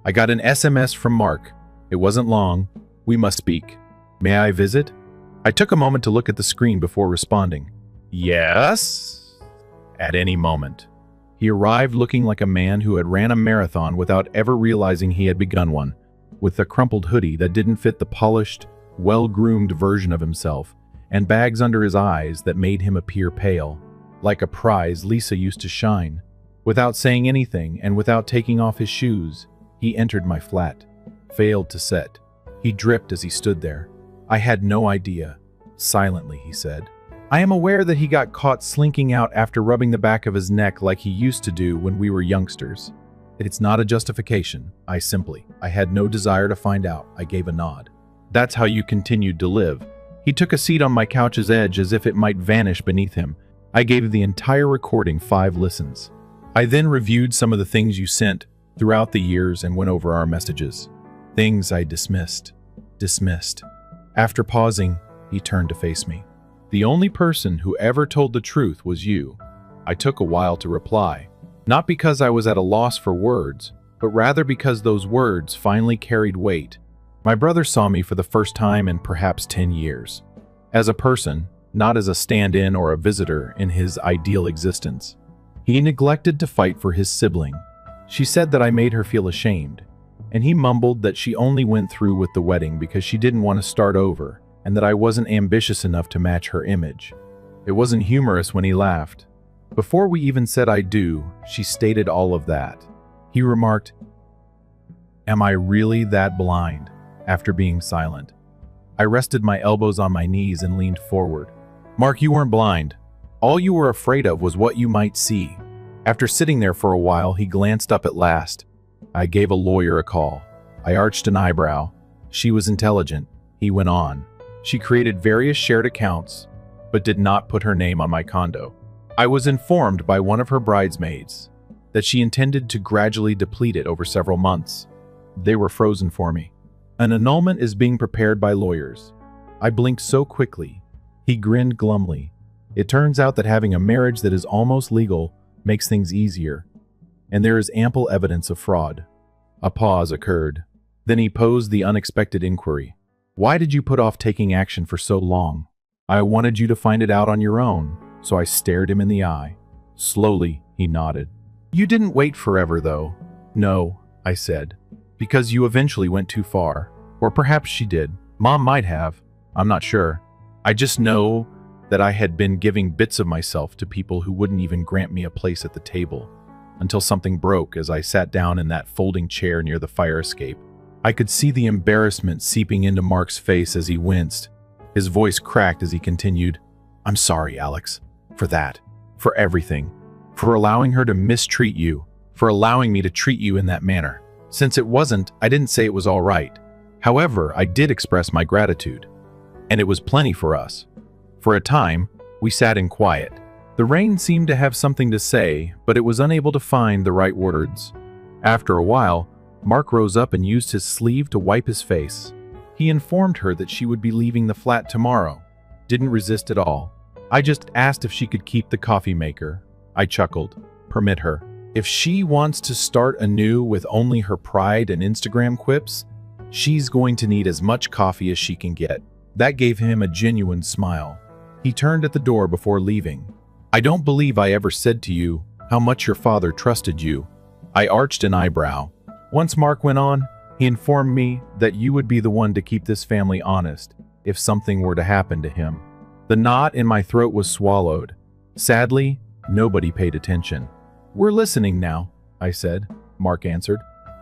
I got an SMS from Mark. It wasn't long. "We must speak. May I visit?" I took a moment to look at the screen before responding. "Yes?" At any moment. He arrived looking like a man who had ran a marathon without ever realizing he had begun one, with a crumpled hoodie that didn't fit the polished, well-groomed version of himself, and bags under his eyes that made him appear pale, like a prize Lisa used to shine. Without saying anything and without taking off his shoes, he entered my flat, failed to set. He dripped as he stood there. "I had no idea." Silently, he said. "I am aware that he got caught slinking out after rubbing the back of his neck like he used to do when we were youngsters. It's not a justification. I had no desire to find out." I gave a nod. "That's how you continued to live." He took a seat on my couch's edge as if it might vanish beneath him. I gave the entire recording 5 listens. I then reviewed some of the things you sent throughout the years and went over our messages. Things I dismissed. After pausing, he turned to face me. "The only person who ever told the truth was you." I took a while to reply, not because I was at a loss for words, but rather because those words finally carried weight. My brother saw me for the first time in perhaps 10 years. As a person, not as a stand-in or a visitor in his ideal existence. He neglected to fight for his sibling. She said that I made her feel ashamed, and he mumbled that she only went through with the wedding because she didn't want to start over, and that I wasn't ambitious enough to match her image. It wasn't humorous when he laughed. Before we even said "I do," she stated all of that. He remarked, "Am I really that blind?" after being silent. I rested my elbows on my knees and leaned forward. "Mark, you weren't blind. All you were afraid of was what you might see." After sitting there for a while, he glanced up at last. I gave a lawyer a call. I arched an eyebrow. She was intelligent. He went on. She created various shared accounts, but did not put her name on my condo. I was informed by one of her bridesmaids that she intended to gradually deplete it over several months. They were frozen for me. An annulment is being prepared by lawyers. I blinked so quickly. He grinned glumly. It turns out that having a marriage that is almost legal makes things easier, and there is ample evidence of fraud. A pause occurred. Then he posed the unexpected inquiry. "Why did you put off taking action for so long?" "I wanted you to find it out on your own," so I stared him in the eye. Slowly, he nodded. "You didn't wait forever, though." "No," I said, "because you eventually went too far. Or perhaps she did. Mom might have. I'm not sure. I just know that I had been giving bits of myself to people who wouldn't even grant me a place at the table, until something broke as I sat down in that folding chair near the fire escape. I could see the embarrassment seeping into Mark's face as he winced. His voice cracked as he continued, "I'm sorry, Alex, for that, for everything, for allowing her to mistreat you, for allowing me to treat you in that manner. Since it wasn't, I didn't say it was all right. However, I did express my gratitude, and it was plenty for us." For a time, we sat in quiet. The rain seemed to have something to say, but it was unable to find the right words. After a while, Mark rose up and used his sleeve to wipe his face. He informed her that she would be leaving the flat tomorrow. Didn't resist at all. I just asked if she could keep the coffee maker. I chuckled. "Permit her." If she wants to start anew with only her pride and Instagram quips, she's going to need as much coffee as she can get. That gave him a genuine smile. He turned at the door before leaving. I don't believe I ever said to you how much your father trusted you. I arched an eyebrow. Once Mark went on, he informed me that you would be the one to keep this family honest if something were to happen to him. The knot in my throat was swallowed. Sadly, nobody paid attention. We're listening now, I said. Mark answered.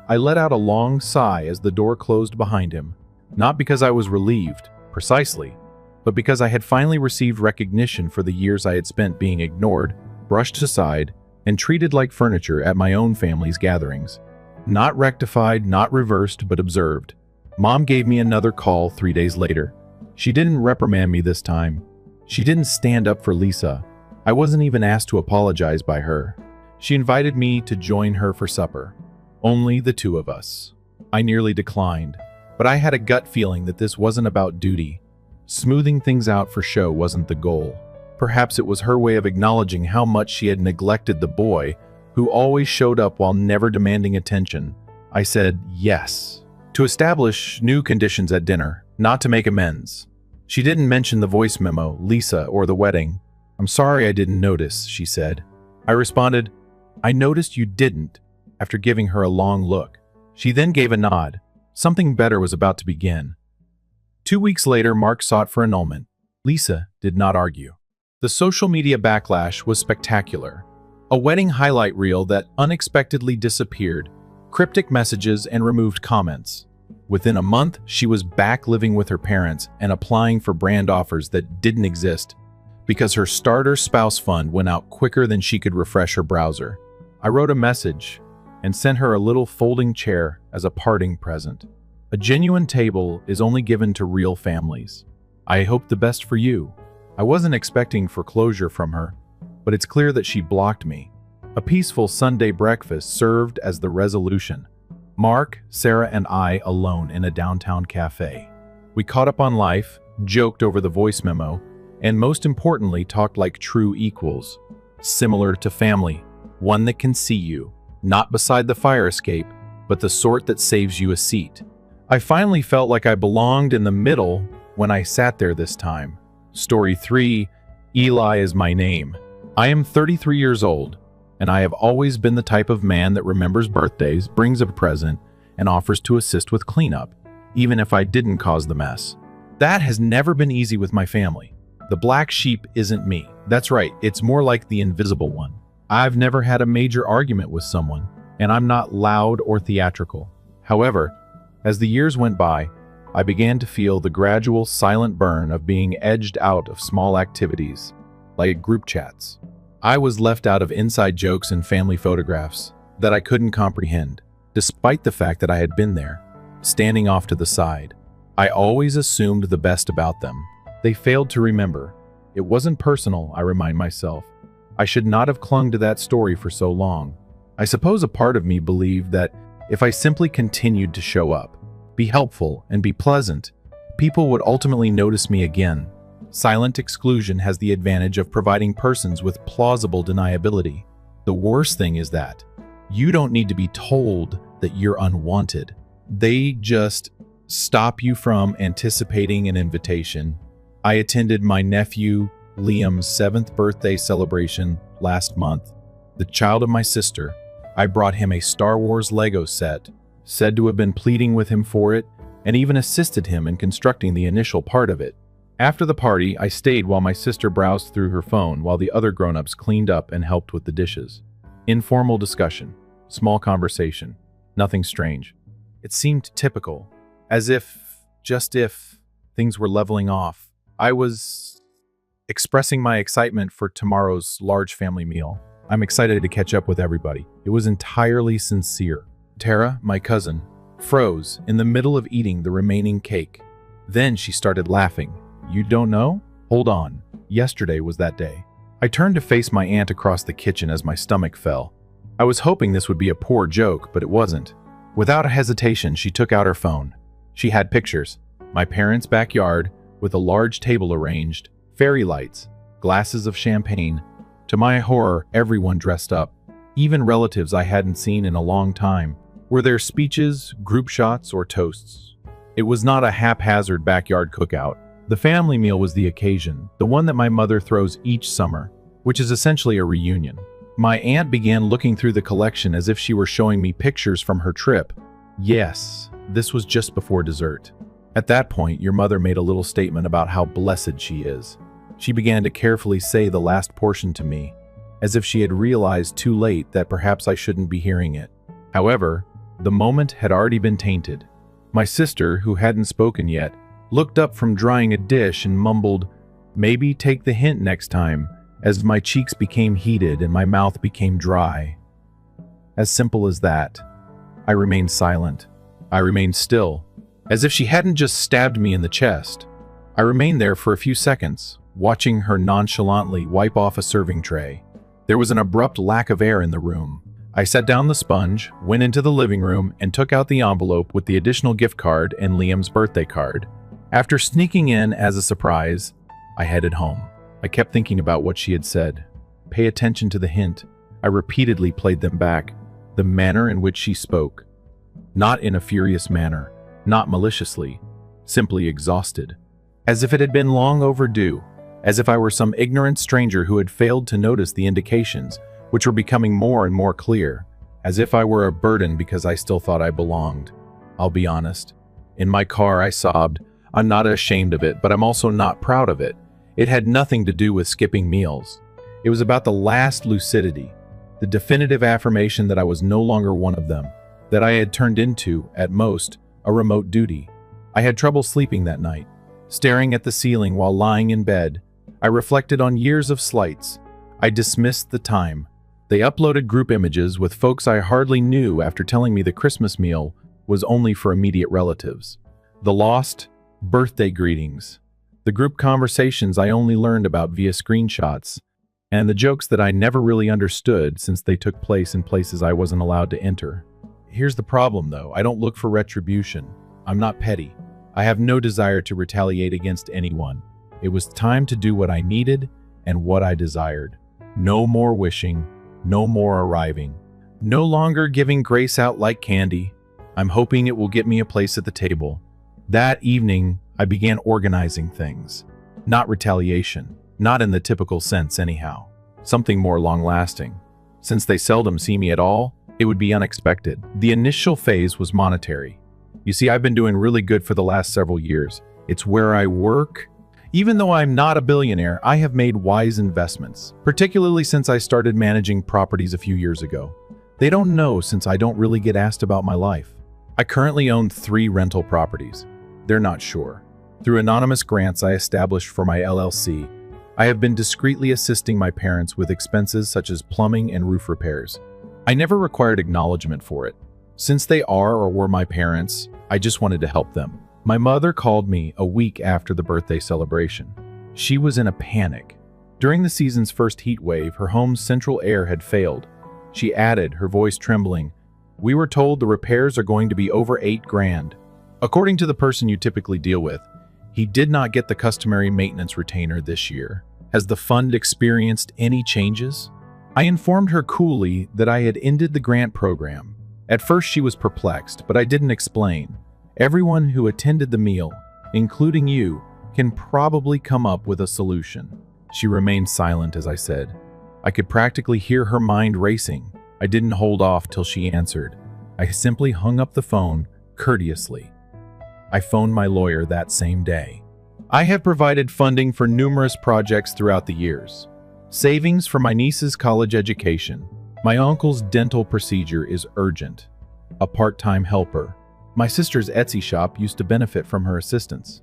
I let out a long sigh as the door closed behind him, not because I was relieved, precisely, but because I had finally received recognition for the years I had spent being ignored, brushed aside, and treated like furniture at my own family's gatherings. Not rectified, not reversed, but observed. Mom gave me another call 3 days later. She didn't reprimand me this time. She didn't stand up for Lisa. I wasn't even asked to apologize by her. She invited me to join her for supper. Only the two of us. I nearly declined, but I had a gut feeling that this wasn't about duty. Smoothing things out for show wasn't the goal. Perhaps it was her way of acknowledging how much she had neglected the boy who always showed up while never demanding attention. I said yes, to establish new conditions at dinner, not to make amends. She didn't mention the voice memo, Lisa, or the wedding. I'm sorry I didn't notice, she said. I responded, I noticed you didn't, after giving her a long look. She then gave a nod. Something better was about to begin. 2 weeks later, Mark sought for annulment. Lisa did not argue. The social media backlash was spectacular. A wedding highlight reel that unexpectedly disappeared, cryptic messages, and removed comments. Within a month, she was back living with her parents and applying for brand offers that didn't exist because her starter spouse fund went out quicker than she could refresh her browser. I wrote a message and sent her a little folding chair as a parting present. A genuine table is only given to real families. I hope the best for you. I wasn't expecting foreclosure from her, but it's clear that she blocked me. A peaceful Sunday breakfast served as the resolution. Mark, Sarah, and I alone in a downtown cafe. We caught up on life, joked over the voice memo, and most importantly, talked like true equals. Similar to family, one that can see you, not beside the fire escape, but the sort that saves you a seat. I finally felt like I belonged in the middle when I sat there this time. Story 3, Eli is my name. I am 33 years old, and I have always been the type of man that remembers birthdays, brings a present, and offers to assist with cleanup, even if I didn't cause the mess. That has never been easy with my family. The black sheep isn't me. That's right, it's more like the invisible one. I've never had a major argument with someone, and I'm not loud or theatrical. However, as the years went by, I began to feel the gradual silent burn of being edged out of small activities, like group chats. I was left out of inside jokes and family photographs that I couldn't comprehend, despite the fact that I had been there, standing off to the side. I always assumed the best about them. They failed to remember. It wasn't personal, I remind myself. I should not have clung to that story for so long. I suppose a part of me believed that if I simply continued to show up, be helpful, and be pleasant, people would ultimately notice me again. Silent exclusion has the advantage of providing persons with plausible deniability. The worst thing is that you don't need to be told that you're unwanted. They just stop you from anticipating an invitation. I attended my nephew Liam's 7th birthday celebration last month. The child of my sister. I brought him a Star Wars Lego set, said to have been pleading with him for it, and even assisted him in constructing the initial part of it. After the party, I stayed while my sister browsed through her phone while the other grown-ups cleaned up and helped with the dishes. Informal discussion, small conversation, nothing strange. It seemed typical, as if, just if, things were leveling off. I was expressing my excitement for tomorrow's large family meal. I'm excited to catch up with everybody. It was entirely sincere. Tara, my cousin, froze in the middle of eating the remaining cake. Then she started laughing. You don't know? Hold on. Yesterday was that day. I turned to face my aunt across the kitchen as my stomach fell. I was hoping this would be a poor joke, but it wasn't. Without a hesitation, she took out her phone. She had pictures. My parents' backyard, with a large table arranged, fairy lights, glasses of champagne. To my horror, everyone dressed up. even relatives I hadn't seen in a long time, were there speeches, group shots, or toasts. It was not a haphazard backyard cookout. The family meal was the occasion, the one that my mother throws each summer, which is essentially a reunion. My aunt began looking through the collection as if she were showing me pictures from her trip. Yes, this was just before dessert. At that point, your mother made a little statement about how blessed she is. She began to carefully say the last portion to me, as if she had realized too late that perhaps I shouldn't be hearing it. However, the moment had already been tainted. My sister, who hadn't spoken yet, looked up from drying a dish and mumbled, "Maybe take the hint next time," as my cheeks became heated and my mouth became dry. As simple as that. I remained silent. I remained still, as if she hadn't just stabbed me in the chest. I remained there for a few seconds, watching her nonchalantly wipe off a serving tray. There was an abrupt lack of air in the room. I set down the sponge, went into the living room, and took out the envelope with the additional gift card and Liam's birthday card. After sneaking in as a surprise, I headed home. I kept thinking about what she had said. Pay attention to the hint. I repeatedly played them back. The manner in which she spoke. Not in a furious manner, not maliciously, simply exhausted. As if it had been long overdue. As if I were some ignorant stranger who had failed to notice the indications, which were becoming more and more clear. As if I were a burden because I still thought I belonged. I'll be honest. In my car, I sobbed. I'm not ashamed of it, but I'm also not proud of it. It had nothing to do with skipping meals. It was about the last lucidity, the definitive affirmation that I was no longer one of them, that I had turned into, at most, a remote duty. I had trouble sleeping that night. Staring at the ceiling while lying in bed, I reflected on years of slights. I dismissed the time. They uploaded group images with folks I hardly knew after telling me the Christmas meal was only for immediate relatives. The lost birthday greetings. The group conversations I only learned about via screenshots. And the jokes that I never really understood since they took place in places I wasn't allowed to enter. Here's the problem, though. I don't look for retribution. I'm not petty. I have no desire to retaliate against anyone. It was time to do what I needed and what I desired. No more wishing, no more arriving. No longer giving grace out like candy. I'm hoping it will get me a place at the table. That evening, I began organizing things. Not retaliation. Not in the typical sense anyhow. Something more long-lasting. Since they seldom see me at all, it would be unexpected. The initial phase was monetary. You see, I've been doing really good for the last several years. It's where I work. Even though I'm not a billionaire, I have made wise investments, particularly since I started managing properties a few years ago. They don't know since I don't really get asked about my life. I currently own 3 rental properties. They're not sure. Through anonymous grants I established for my LLC, I have been discreetly assisting my parents with expenses such as plumbing and roof repairs. I never required acknowledgement for it. Since they are or were my parents, I just wanted to help them. My mother called me a week after the birthday celebration. She was in a panic. During the season's first heat wave, her home's central air had failed. She added, her voice trembling, "We were told the repairs are going to be over $8,000. According to the person you typically deal with, he did not get the customary maintenance retainer this year. Has the fund experienced any changes?" I informed her coolly that I had ended the grant program. At first she was perplexed, but I didn't explain. Everyone who attended the meal, including you, can probably come up with a solution. She remained silent as I said. I could practically hear her mind racing. I didn't hold off till she answered. I simply hung up the phone, courteously. I phoned my lawyer that same day. I have provided funding for numerous projects throughout the years. Savings for my niece's college education. My uncle's dental procedure is urgent. A part-time helper. My sister's Etsy shop used to benefit from her assistance.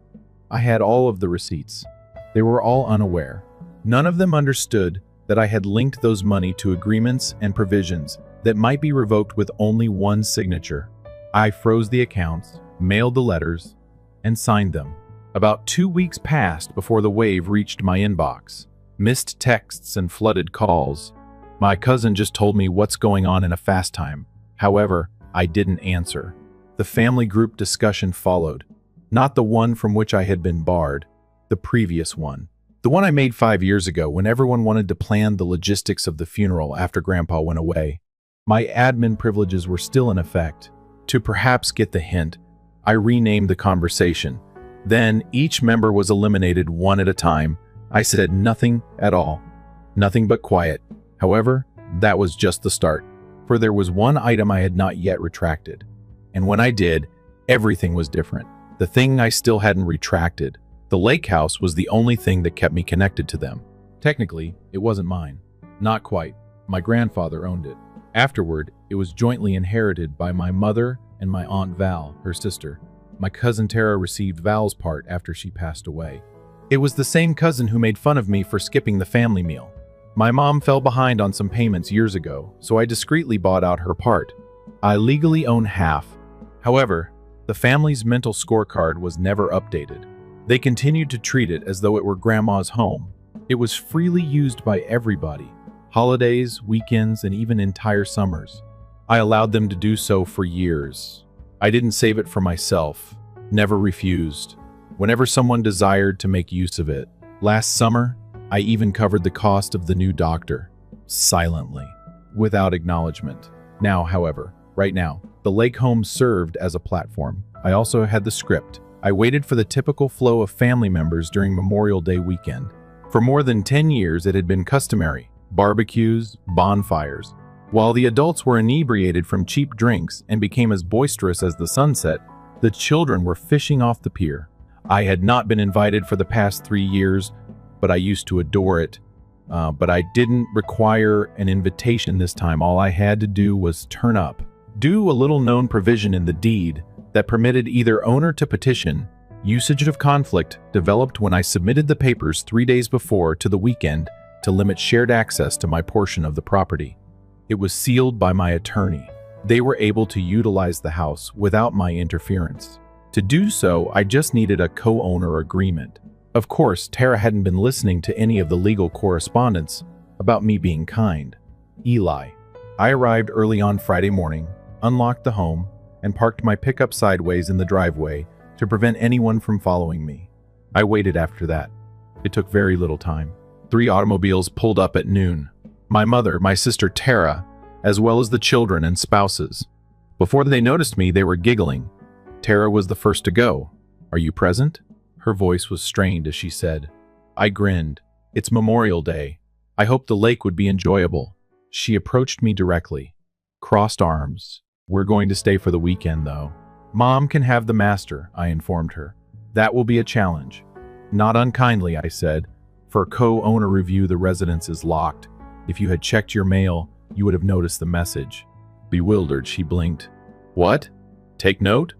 I had all of the receipts. They were all unaware. None of them understood that I had linked those money to agreements and provisions that might be revoked with only one signature. I froze the accounts, mailed the letters, and signed them. About 2 weeks passed before the wave reached my inbox. Missed texts and flooded calls. My cousin just told me what's going on in a fast time. However, I didn't answer. The family group discussion followed. Not the one from which I had been barred, the previous one. The one I made 5 years ago when everyone wanted to plan the logistics of the funeral after Grandpa went away. My admin privileges were still in effect. To perhaps get the hint, I renamed the conversation. Then each member was eliminated one at a time. I said nothing at all. Nothing but quiet. However, that was just the start, for there was one item I had not yet retracted. And when I did, everything was different. The thing I still hadn't retracted, the lake house, was the only thing that kept me connected to them. Technically, it wasn't mine. Not quite. My grandfather owned it. Afterward, it was jointly inherited by my mother and my Aunt Val, her sister. My cousin Tara received Val's part after she passed away. It was the same cousin who made fun of me for skipping the family meal. My mom fell behind on some payments years ago, so I discreetly bought out her part. I legally own half. However, the family's mental scorecard was never updated. They continued to treat it as though it were Grandma's home. It was freely used by everybody. Holidays, weekends, and even entire summers. I allowed them to do so for years. I didn't save it for myself, never refused. Whenever someone desired to make use of it. Last summer, I even covered the cost of the new doctor, silently, without acknowledgement. Now, however, right now, the lake home served as a platform. I also had the script. I waited for the typical flow of family members during Memorial Day weekend. For more than 10 years, it had been customary. Barbecues, bonfires. While the adults were inebriated from cheap drinks and became as boisterous as the sunset, the children were fishing off the pier. I had not been invited for the past 3 years, but I used to adore it. But I didn't require an invitation this time. All I had to do was turn up. Do a little-known provision in the deed that permitted either owner to petition. Usage of conflict developed when I submitted the papers 3 days before to the weekend to limit shared access to my portion of the property. It was sealed by my attorney. They were able to utilize the house without my interference. To do so, I just needed a co-owner agreement. Of course, Tara hadn't been listening to any of the legal correspondence about me being kind. Eli. I arrived early on Friday morning, unlocked the home, and parked my pickup sideways in the driveway to prevent anyone from following me. I waited after that. It took very little time. 3 automobiles pulled up at noon. My mother, my sister Tara, as well as the children and spouses. Before they noticed me, they were giggling. Tara was the first to go. "Are you present?" Her voice was strained as she said. I grinned. "It's Memorial Day. I hoped the lake would be enjoyable." She approached me directly. Crossed arms. "We're going to stay for the weekend, though." "Mom can have the master," I informed her. "That will be a challenge." "Not unkindly," I said. "For co-owner review, the residence is locked. If you had checked your mail, you would have noticed the message." Bewildered, she blinked. "What? Take note?"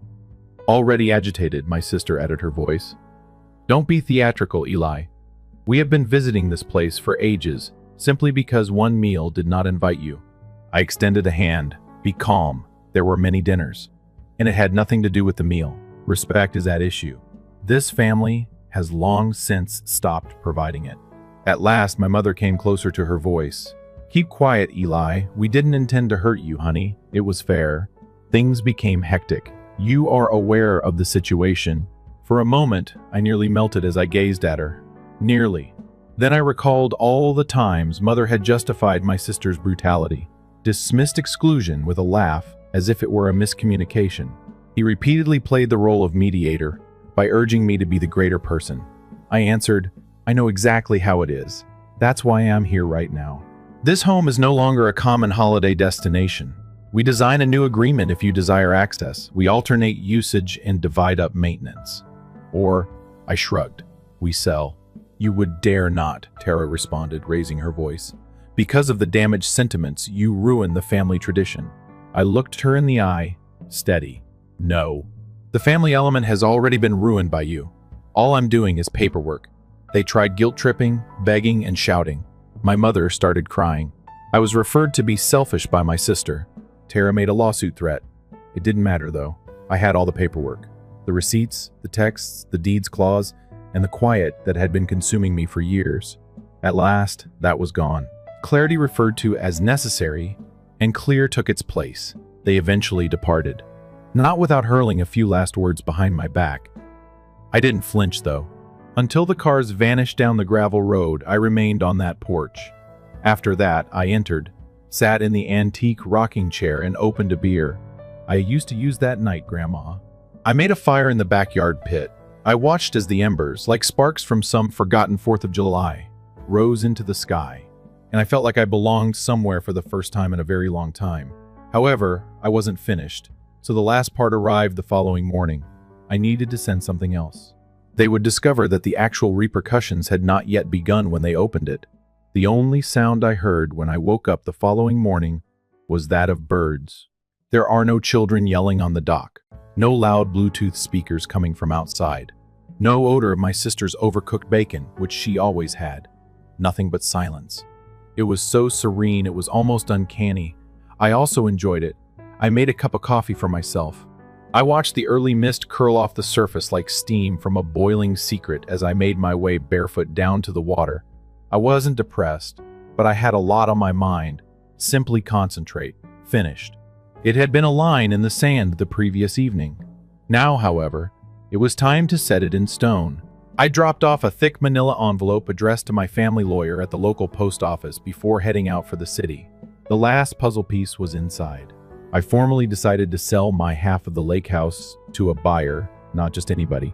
Already agitated, my sister added her voice. "Don't be theatrical, Eli. We have been visiting this place for ages, simply because one meal did not invite you." I extended a hand. "Be calm. There were many dinners. And it had nothing to do with the meal. Respect is at issue. This family has long since stopped providing it." At last, my mother came closer to her voice. "Keep quiet, Eli. We didn't intend to hurt you, honey. It was fair." Things became hectic. "You are aware of the situation." For a moment, I nearly melted as I gazed at her. Nearly. Then I recalled all the times Mother had justified my sister's brutality, dismissed exclusion with a laugh as if it were a miscommunication. He repeatedly played the role of mediator by urging me to be the greater person. I answered, "I know exactly how it is. That's why I'm here right now." This home is no longer a common holiday destination. We design a new agreement if you desire access. We alternate usage and divide up maintenance. Or, I shrugged, "We sell." "You would dare not," Tara responded, raising her voice. "Because of the damaged sentiments, you ruin the family tradition." I looked her in the eye, steady. "No. The family element has already been ruined by you. All I'm doing is paperwork." They tried guilt-tripping, begging, and shouting. My mother started crying. I was referred to be selfish by my sister. Tara made a lawsuit threat. It didn't matter, though. I had all the paperwork. The receipts, the texts, the deeds clause, and the quiet that had been consuming me for years. At last, that was gone. Clarity referred to as necessary, and clear took its place. They eventually departed. Not without hurling a few last words behind my back. I didn't flinch, though. Until the cars vanished down the gravel road, I remained on that porch. After that, I entered, sat in the antique rocking chair, and opened a beer. I used to use that night, Grandma. I made a fire in the backyard pit. I watched as the embers, like sparks from some forgotten 4th of July, rose into the sky, and I felt like I belonged somewhere for the first time in a very long time. However, I wasn't finished, so the last part arrived the following morning. I needed to send something else. They would discover that the actual repercussions had not yet begun when they opened it. The only sound I heard when I woke up the following morning was that of birds. There are no children yelling on the dock, no loud Bluetooth speakers coming from outside, no odor of my sister's overcooked bacon, which she always had. Nothing but silence. It was so serene it was almost uncanny. I also enjoyed it. I made a cup of coffee for myself. I watched the early mist curl off the surface like steam from a boiling secret as I made my way barefoot down to the water. I wasn't depressed, but I had a lot on my mind. Simply concentrate. Finished. It had been a line in the sand the previous evening. Now, however, it was time to set it in stone. I dropped off a thick manila envelope addressed to my family lawyer at the local post office before heading out for the city. The last puzzle piece was inside. I formally decided to sell my half of the lake house to a buyer, not just anybody.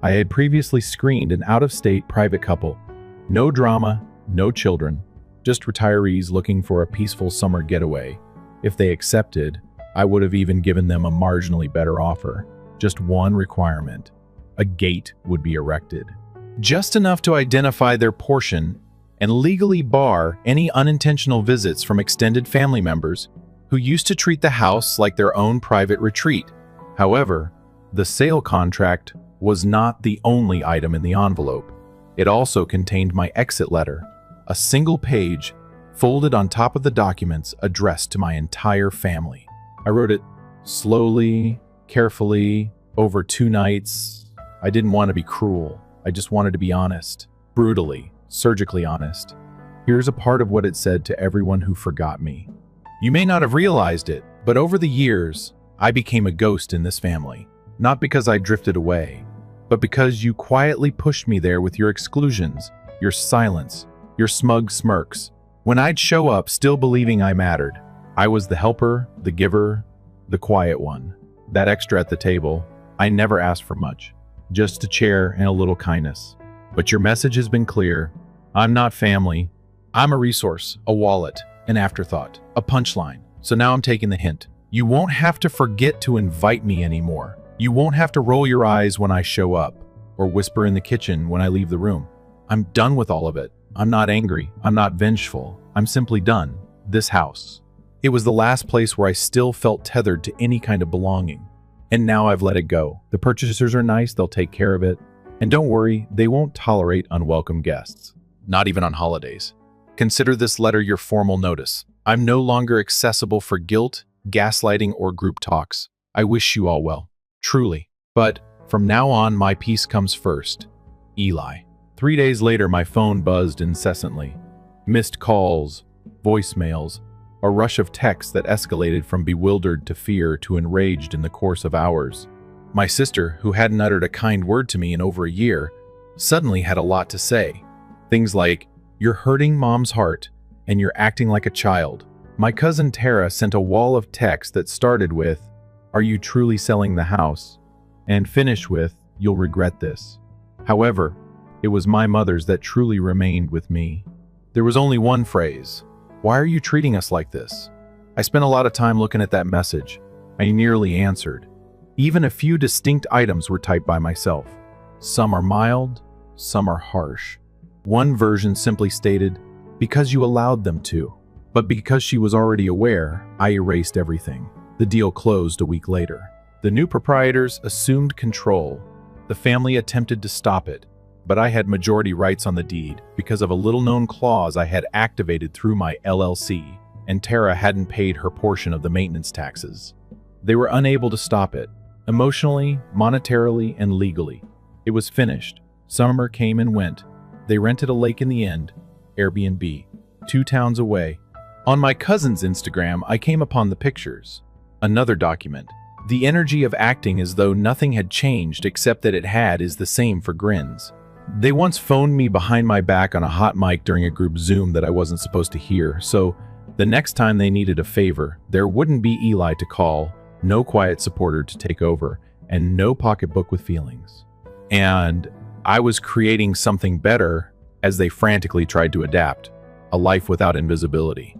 I had previously screened an out-of-state private couple. No drama, no children, just retirees looking for a peaceful summer getaway. If they accepted, I would have even given them a marginally better offer. Just one requirement. A gate would be erected. Just enough to identify their portion and legally bar any unintentional visits from extended family members who used to treat the house like their own private retreat. However, the sale contract was not the only item in the envelope. It also contained my exit letter, a single page folded on top of the documents addressed to my entire family. I wrote it slowly, carefully, over 2 nights. I didn't want to be cruel. I just wanted to be honest, brutally, surgically honest. Here's a part of what it said to everyone who forgot me. You may not have realized it, but over the years, I became a ghost in this family. Not because I drifted away, but because you quietly pushed me there with your exclusions, your silence, your smug smirks. When I'd show up still believing I mattered, I was the helper, the giver, the quiet one. That extra at the table, I never asked for much, just a chair and a little kindness. But your message has been clear. I'm not family. I'm a resource, a wallet, an afterthought, a punchline. So now I'm taking the hint. You won't have to forget to invite me anymore. You won't have to roll your eyes when I show up, or whisper in the kitchen when I leave the room. I'm done with all of it. I'm not angry. I'm not vengeful. I'm simply done. This house. It was the last place where I still felt tethered to any kind of belonging. And now I've let it go. The purchasers are nice. They'll take care of it. And don't worry, they won't tolerate unwelcome guests. Not even on holidays. Consider this letter your formal notice. I'm no longer accessible for guilt, gaslighting, or group talks. I wish you all well. Truly. But from now on, my peace comes first. Eli. 3 days later, my phone buzzed incessantly. Missed calls, voicemails, a rush of texts that escalated from bewildered to fear to enraged in the course of hours. My sister, who hadn't uttered a kind word to me in over a year, suddenly had a lot to say. Things like, "You're hurting Mom's heart, and you're acting like a child." My cousin Tara sent a wall of text that started with, "Are you truly selling the house?" and finished with, "You'll regret this." However, it was my mother's that truly remained with me. There was only one phrase. "Why are you treating us like this?" I spent a lot of time looking at that message. I nearly answered. Even a few distinct items were typed by myself. Some are mild, some are harsh. One version simply stated, "Because you allowed them to." But because she was already aware, I erased everything. The deal closed a week later. The new proprietors assumed control. The family attempted to stop it, but I had majority rights on the deed because of a little-known clause I had activated through my LLC, and Tara hadn't paid her portion of the maintenance taxes. They were unable to stop it, emotionally, monetarily, and legally. It was finished. Summer came and went. They rented a lake in the end, Airbnb, 2 towns away. On my cousin's Instagram, I came upon the pictures. Another document. The energy of acting as though nothing had changed except that it had is the same for grins. They once phoned me behind my back on a hot mic during a group Zoom that I wasn't supposed to hear, so the next time they needed a favor, there wouldn't be Eli to call, no quiet supporter to take over, and no pocketbook with feelings. And I was creating something better as they frantically tried to adapt, a life without invisibility.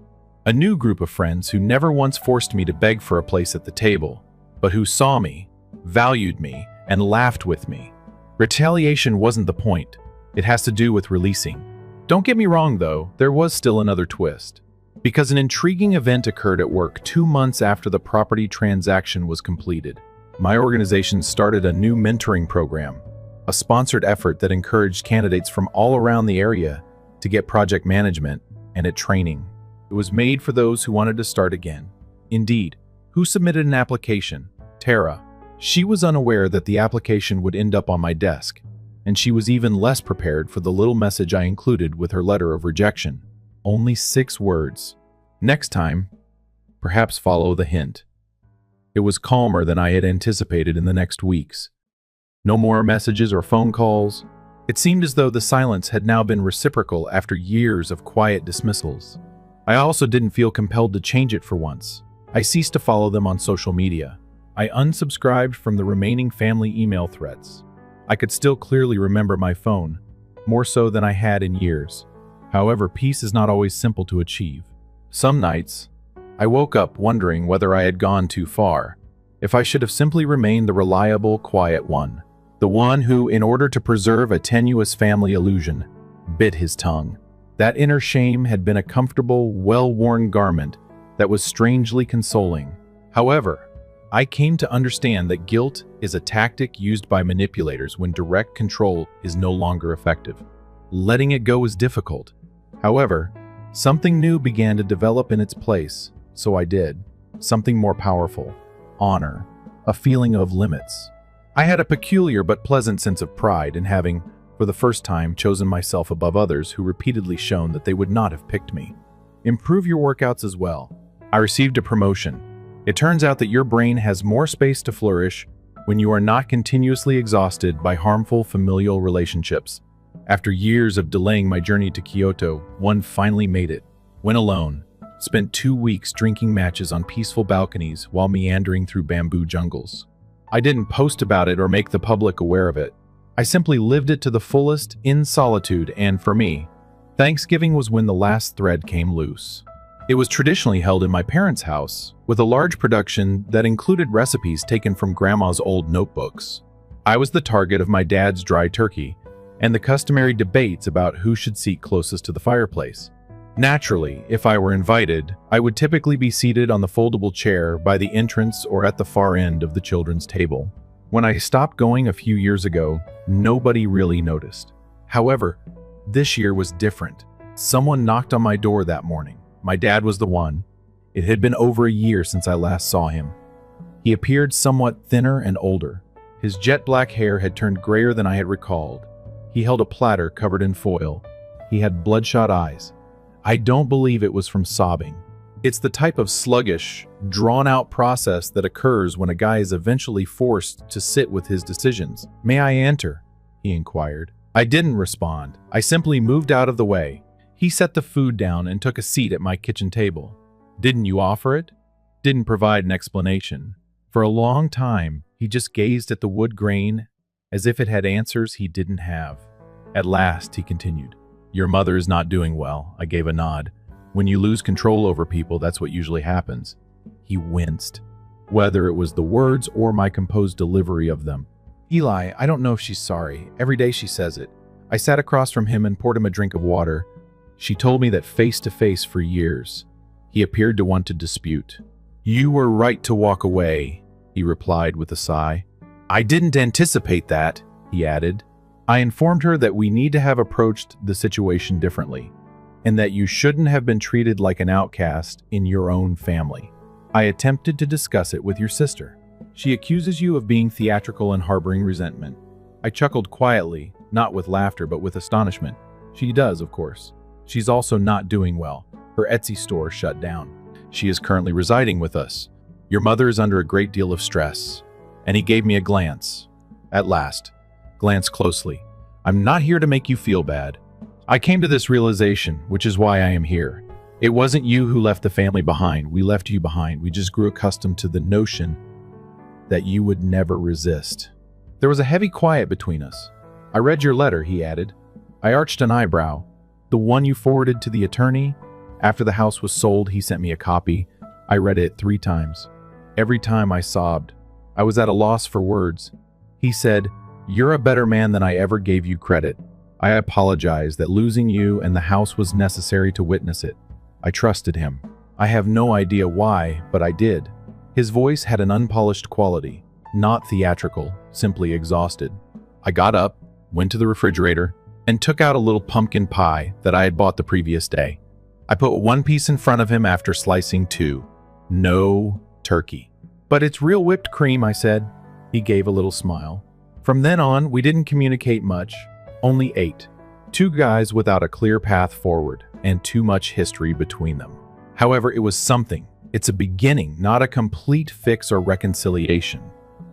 A new group of friends who never once forced me to beg for a place at the table, but who saw me, valued me, and laughed with me. Retaliation wasn't the point. It has to do with releasing. Don't get me wrong though, there was still another twist. Because an intriguing event occurred at work 2 months after the property transaction was completed. My organization started a new mentoring program, a sponsored effort that encouraged candidates from all around the area to get project management and training. It was made for those who wanted to start again. Indeed, who submitted an application? Tara. She was unaware that the application would end up on my desk, and she was even less prepared for the little message I included with her letter of rejection. Only 6 words. Next time, perhaps follow the hint. It was calmer than I had anticipated in the next weeks. No more messages or phone calls. It seemed as though the silence had now been reciprocal after years of quiet dismissals. I also didn't feel compelled to change it for once. I ceased to follow them on social media. I unsubscribed from the remaining family email threads. I could still clearly remember my phone, more so than I had in years. However, peace is not always simple to achieve. Some nights, I woke up wondering whether I had gone too far, if I should have simply remained the reliable, quiet one, the one who, in order to preserve a tenuous family illusion, bit his tongue. That inner shame had been a comfortable, well-worn garment that was strangely consoling. However, I came to understand that guilt is a tactic used by manipulators when direct control is no longer effective. Letting it go is difficult. However, something new began to develop in its place, so I did. Something more powerful. Honor. A feeling of limits. I had a peculiar but pleasant sense of pride in having, for the first time, chosen myself above others who repeatedly shown that they would not have picked me. Improve your workouts as well. I received a promotion. It turns out that your brain has more space to flourish when you are not continuously exhausted by harmful familial relationships. After years of delaying my journey to Kyoto, one finally made it. Went alone. Spent 2 weeks drinking matches on peaceful balconies while meandering through bamboo jungles. I didn't post about it or make the public aware of it. I simply lived it to the fullest in solitude, and for me, Thanksgiving was when the last thread came loose. It was traditionally held in my parents' house, with a large production that included recipes taken from Grandma's old notebooks. I was the target of my dad's dry turkey, and the customary debates about who should seat closest to the fireplace. Naturally, if I were invited, I would typically be seated on the foldable chair by the entrance or at the far end of the children's table. When I stopped going a few years ago, nobody really noticed. However, this year was different. Someone knocked on my door that morning. My dad was the one. It had been over a year since I last saw him. He appeared somewhat thinner and older. His jet black hair had turned grayer than I had recalled. He held a platter covered in foil. He had bloodshot eyes. I don't believe it was from sobbing. It's the type of sluggish, drawn-out process that occurs when a guy is eventually forced to sit with his decisions. "May I enter?" he inquired. I didn't respond. I simply moved out of the way. He set the food down and took a seat at my kitchen table. "Didn't you offer it?" Didn't provide an explanation. For a long time, he just gazed at the wood grain as if it had answers he didn't have. At last, he continued, "Your mother is not doing well." I gave a nod. When you lose control over people, that's what usually happens. He winced, whether it was the words or my composed delivery of them. "Eli, I don't know if she's sorry. Every day she says it." I sat across from him and poured him a drink of water. She told me that face to face for years. He appeared to want to dispute. "You were right to walk away," he replied with a sigh. "I didn't anticipate that," he added. I informed her that we need to have approached the situation differently, and that you shouldn't have been treated like an outcast in your own family. I attempted to discuss it with your sister. She accuses you of being theatrical and harboring resentment. I chuckled quietly, not with laughter but with astonishment. She does, of course. She's also not doing well. Her Etsy store shut down. She is currently residing with us. Your mother is under a great deal of stress." And he gave me a glance. At last. Glanced closely. I'm not here to make you feel bad. I came to this realization, which is why I am here. It wasn't you who left the family behind. We left you behind. We just grew accustomed to the notion that you would never resist. There was a heavy quiet between us. I read your letter, he added. I arched an eyebrow. The one you forwarded to the attorney? After the house was sold, he sent me a copy. I read it 3 times. Every time I sobbed. I was at a loss for words. He said, "You're a better man than I ever gave you credit. I apologize that losing you and the house was necessary to witness it. I trusted him. I have no idea why, but I did." His voice had an unpolished quality, not theatrical, simply exhausted. I got up, went to the refrigerator, and took out a little pumpkin pie that I had bought the previous day. I put 1 piece in front of him after slicing 2. No turkey. "But it's real whipped cream," I said. He gave a little smile. From then on, we didn't communicate much, only ate. 2 guys without a clear path forward, and too much history between them. However, it was something. It's a beginning, not a complete fix or reconciliation.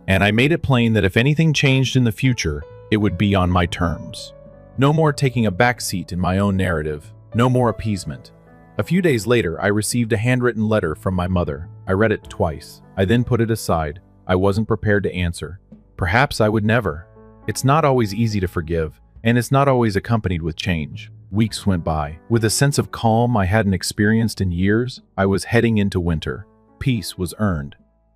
And I made it plain that if anything changed in the future, it would be on my terms. No more taking a backseat in my own narrative. No more appeasement. A few days later, I received a handwritten letter from my mother. I read it twice. I then put it aside. I wasn't prepared to answer. Perhaps I would never. It's not always easy to forgive, and it's not always accompanied with change. Weeks went by. With a sense of calm I hadn't experienced in years, I was heading into winter. Peace was earned.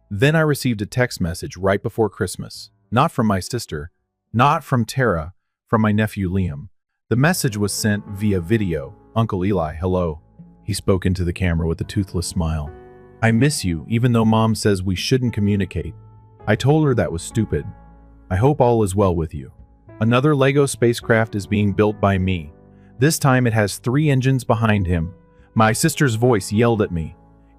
Then I received a text message right before Christmas. Not from my sister, not from Tara, from my nephew Liam. The message was sent via video. "Uncle Eli, hello." He spoke into the camera with a toothless smile. "I miss you, even though Mom says we shouldn't communicate." I told her that was stupid. "I hope all is well with you. Another Lego spacecraft is being built by me. This time it has 3 engines behind him." My sister's voice yelled at me.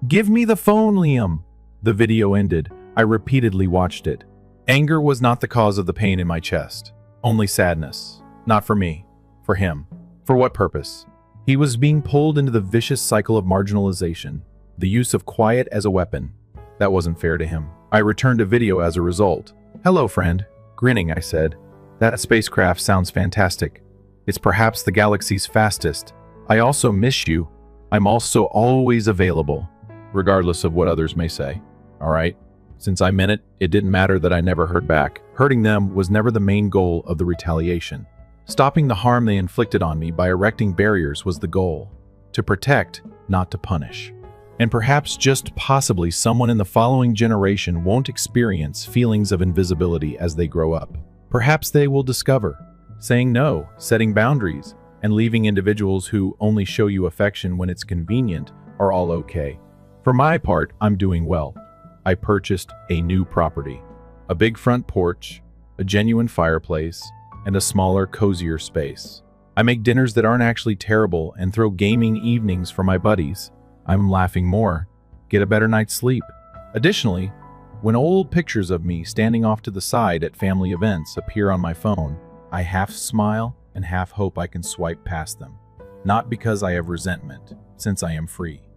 "Give me the phone, Liam." The video ended. I repeatedly watched it. Anger was not the cause of the pain in my chest. Only sadness. Not for me. For him. For what purpose? He was being pulled into the vicious cycle of marginalization. The use of quiet as a weapon. That wasn't fair to him. I returned a video as a result. "Hello, friend." Grinning, I said, "That spacecraft sounds fantastic. It's perhaps the galaxy's fastest. I also miss you. I'm also always available, regardless of what others may say. All right?" Since I meant it, it didn't matter that I never heard back. Hurting them was never the main goal of the retaliation. Stopping the harm they inflicted on me by erecting barriers was the goal. To protect, not to punish. And perhaps just possibly someone in the following generation won't experience feelings of invisibility as they grow up. Perhaps they will discover saying no, setting boundaries, and leaving individuals who only show you affection when it's convenient are all okay. For my part, I'm doing well. I purchased a new property. A big front porch, a genuine fireplace, and a smaller, cozier space. I make dinners that aren't actually terrible and throw gaming evenings for my buddies. I'm laughing more, get a better night's sleep. Additionally, when old pictures of me standing off to the side at family events appear on my phone, I half smile and half hope I can swipe past them. Not because I have resentment, since I am free.